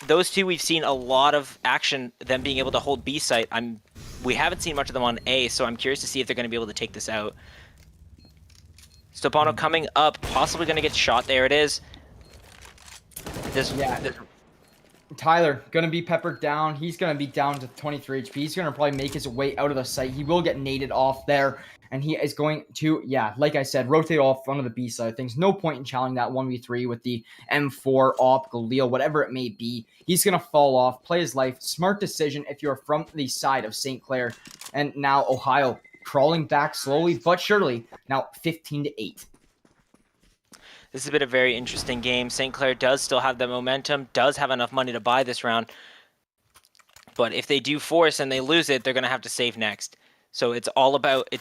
Those two, we've seen a lot of action, them being able to hold B site. We haven't seen much of them on A, so I'm curious to see if they're going to be able to take this out. Stefano coming up, possibly going to get shot. There it is. Tyler, going to be peppered down. He's going to be down to 23 HP. He's going to probably make his way out of the site. He will get naded off there. And he is going to, like I said, rotate off front of the B side of things. No point in challenging that 1v3 with the M4, AWP, Galil, whatever it may be. He's going to fall off, play his life. Smart decision if you're from the side of St. Clair. And now Ohio crawling back slowly but surely. Now 15-8. This has been a very interesting game. St. Clair does still have the momentum, does have enough money to buy this round. But if they do force and they lose it, they're going to have to save next. So it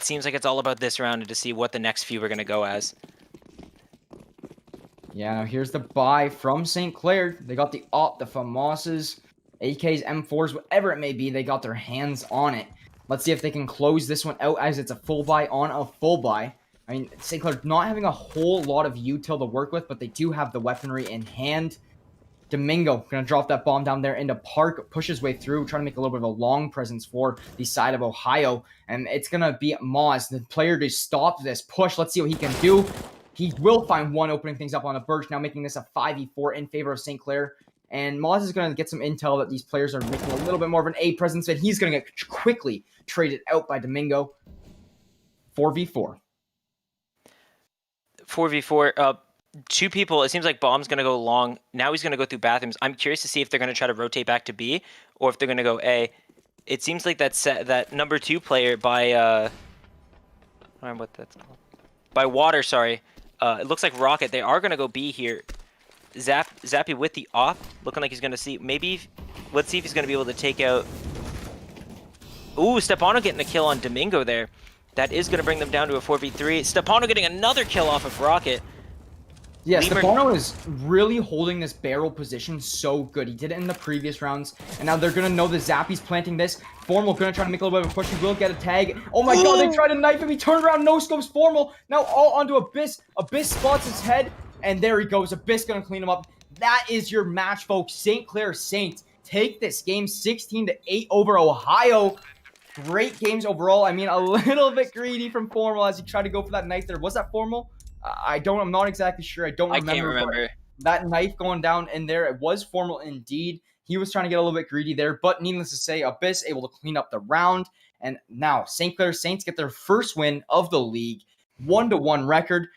seems like it's all about this round and to see what the next few are going to go as. Yeah, now here's the buy from St. Clair. They got the AWP, the FAMASs, AKs, M4s, whatever it may be. They got their hands on it. Let's see if they can close this one out as it's a full buy on a full buy. I mean, St. Clair not having a whole lot of util to work with, but they do have the weaponry in hand. Domingo going to drop that bomb down there into Park, push his way through, trying to make a little bit of a long presence for the side of Ohio. And it's going to be Moz, the player to stop this push. Let's see what he can do. He will find 1 opening things up on the Birch, now making this a 5v4 in favor of St. Clair. And Moz is going to get some intel that these players are making a little bit more of an A presence, and he's going to get quickly traded out by Domingo. 4v4. 4v4. 2 people. It seems like Bomb's going to go long. Now he's going to go through Bathrooms. I'm curious to see if they're going to try to rotate back to B or if they're going to go A. It seems like that number 2 player by I don't know what that's called. By water, sorry. It looks like Rocket. They are gonna go B here. Zappy with the off, looking like he's gonna see. Maybe, let's see if he's gonna be able to take out. Ooh, Stepano getting a kill on Domingo there. That is gonna bring them down to a 4v3. Stepano getting another kill off of Rocket. Yeah, Stepano is really holding this barrel position so good. He did it in the previous rounds, and now they're going to know that Zappy's planting this. Formal going to try to make a little bit of a push. He will get a tag. Oh my god, they tried to knife him. He turned around, no scopes Formal. Now all onto Abyss. Abyss spots his head, and there he goes. Abyss going to clean him up. That is your match, folks. St. Clair Saints take this game 16-8 over Ohio. Great games overall. I mean, a little bit greedy from Formal as he tried to go for that knife there. Was that Formal? I'm not exactly sure. I don't remember. I can't remember. That knife going down in there, it was Formal indeed. He was trying to get a little bit greedy there, but needless to say, Abyss able to clean up the round. And now St. Clair Saints get their first win of the league. 1-1 record.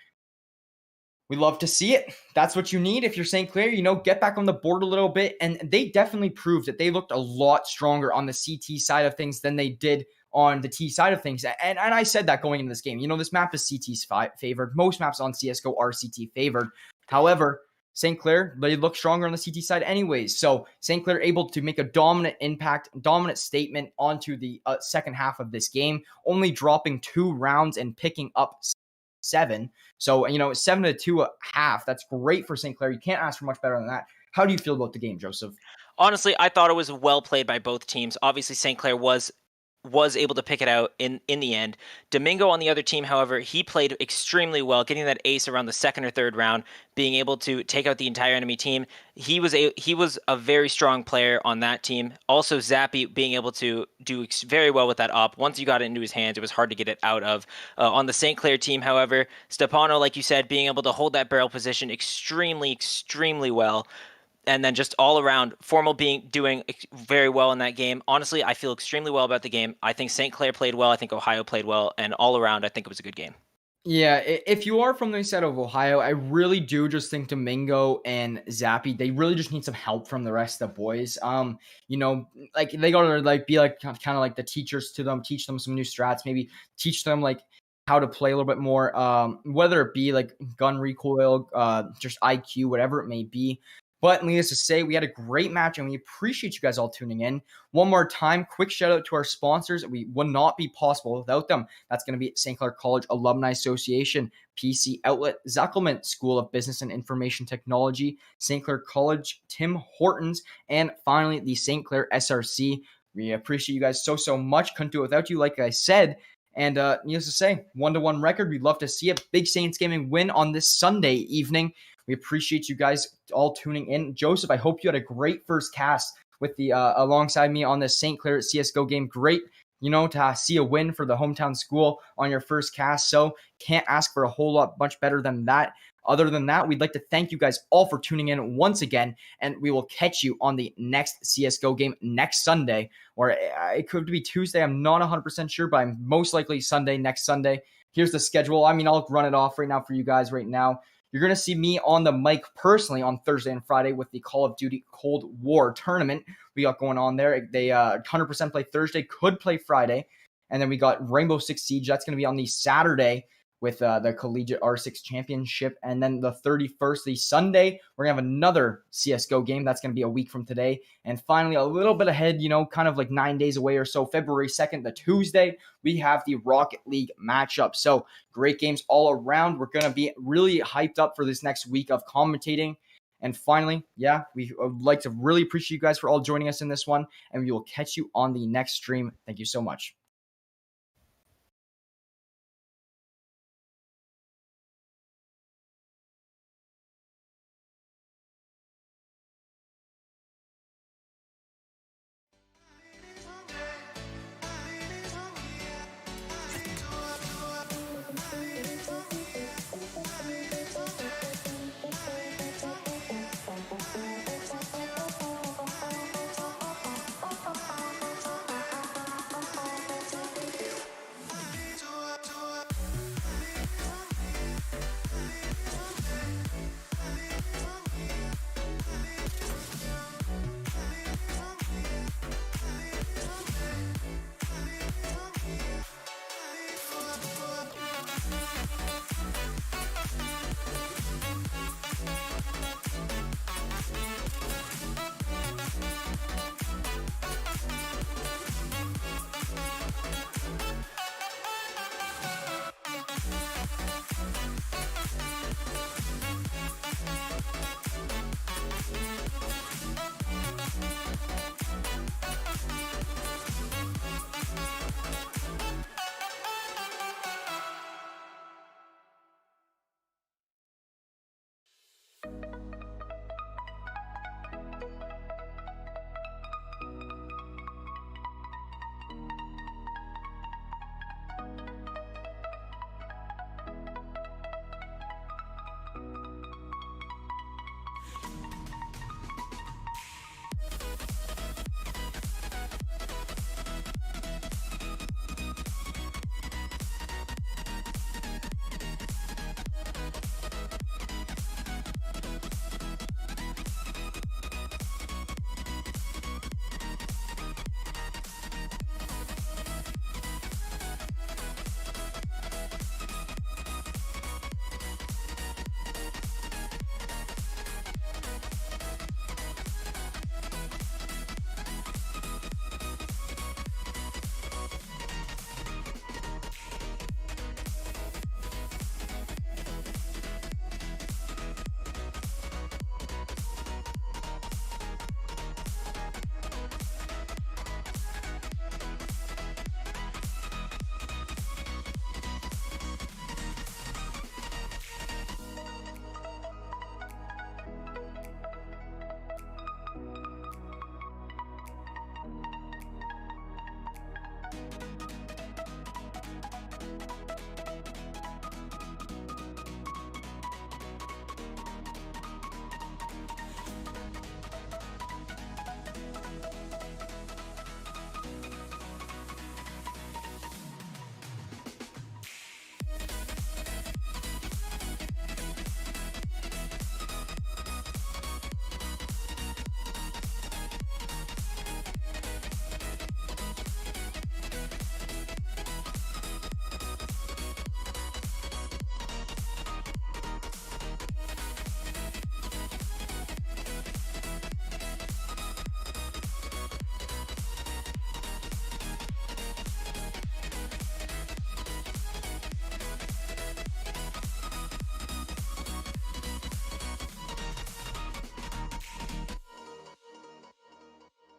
We love to see it. That's what you need if you're St. Clair. Get back on the board a little bit. And they definitely proved that they looked a lot stronger on the CT side of things than they did on the T side of things. And I said that going into this game. This map is CT's favored. Most maps on CSGO are CT favored. However, St. Clair, they look stronger on the CT side anyways. So St. Clair able to make a dominant impact, dominant statement onto the second half of this game, only dropping 2 rounds and picking up 7. So, 7-2 a half. That's great for St. Clair. You can't ask for much better than that. How do you feel about the game, Joseph? Honestly, I thought it was well played by both teams. Obviously, St. Clair was able to pick it out in the end. Domingo on the other team, however, he played extremely well, getting that ace around the second or third round, being able to take out the entire enemy team. He was a very strong player on that team. Also, Zappy being able to do very well with that op. Once you got it into his hands, it was hard to get it out of. On the St. Clair team, however, Stepano, like you said, being able to hold that barrel position extremely, extremely well. And then just all around, Formal doing very well in that game. Honestly, I feel extremely well about the game. I think St. Clair played well. I think Ohio played well. And all around, I think it was a good game. Yeah, if you are from the side of Ohio, I really do just think Domingo and Zappy, they really just need some help from the rest of the boys. Like they gotta be kind of like the teachers to them, teach them some new strats, maybe teach them like how to play a little bit more, whether it be like gun recoil, just IQ, whatever it may be. But needless to say, we had a great match, and we appreciate you guys all tuning in. One more time, quick shout out to our sponsors. We would not be possible without them. That's going to be St. Clair College Alumni Association, PC Outlet, Zuckelman School of Business and Information Technology, St. Clair College, Tim Hortons, and finally the St. Clair SRC. We appreciate you guys so much. Couldn't do it without you, like I said. And needless to say, 1-1 record. We'd love to see a big Saints Gaming win on this Sunday evening. We appreciate you guys all tuning in. Joseph, I hope you had a great first cast with the alongside me on this St. Clair CSGO game. Great, to see a win for the hometown school on your first cast. So can't ask for a whole lot much better than that. Other than that, we'd like to thank you guys all for tuning in once again, and we will catch you on the next CSGO game next Sunday, or it could be Tuesday. I'm not 100% sure, but I'm most likely next Sunday. Here's the schedule. I'll run it off right now for you guys right now. You're going to see me on the mic personally on Thursday and Friday with the Call of Duty Cold War tournament we got going on there. They 100% play Thursday, could play Friday. And then we got Rainbow Six Siege. That's going to be on the Saturday with the Collegiate R6 Championship. And then the 31st, the Sunday, we're going to have another CSGO game. That's going to be a week from today. And finally, a little bit ahead, kind of like 9 days away or so, February 2nd, the Tuesday, we have the Rocket League matchup. So great games all around. We're going to be really hyped up for this next week of commentating. And finally, we would like to really appreciate you guys for all joining us in this one. And we will catch you on the next stream. Thank you so much.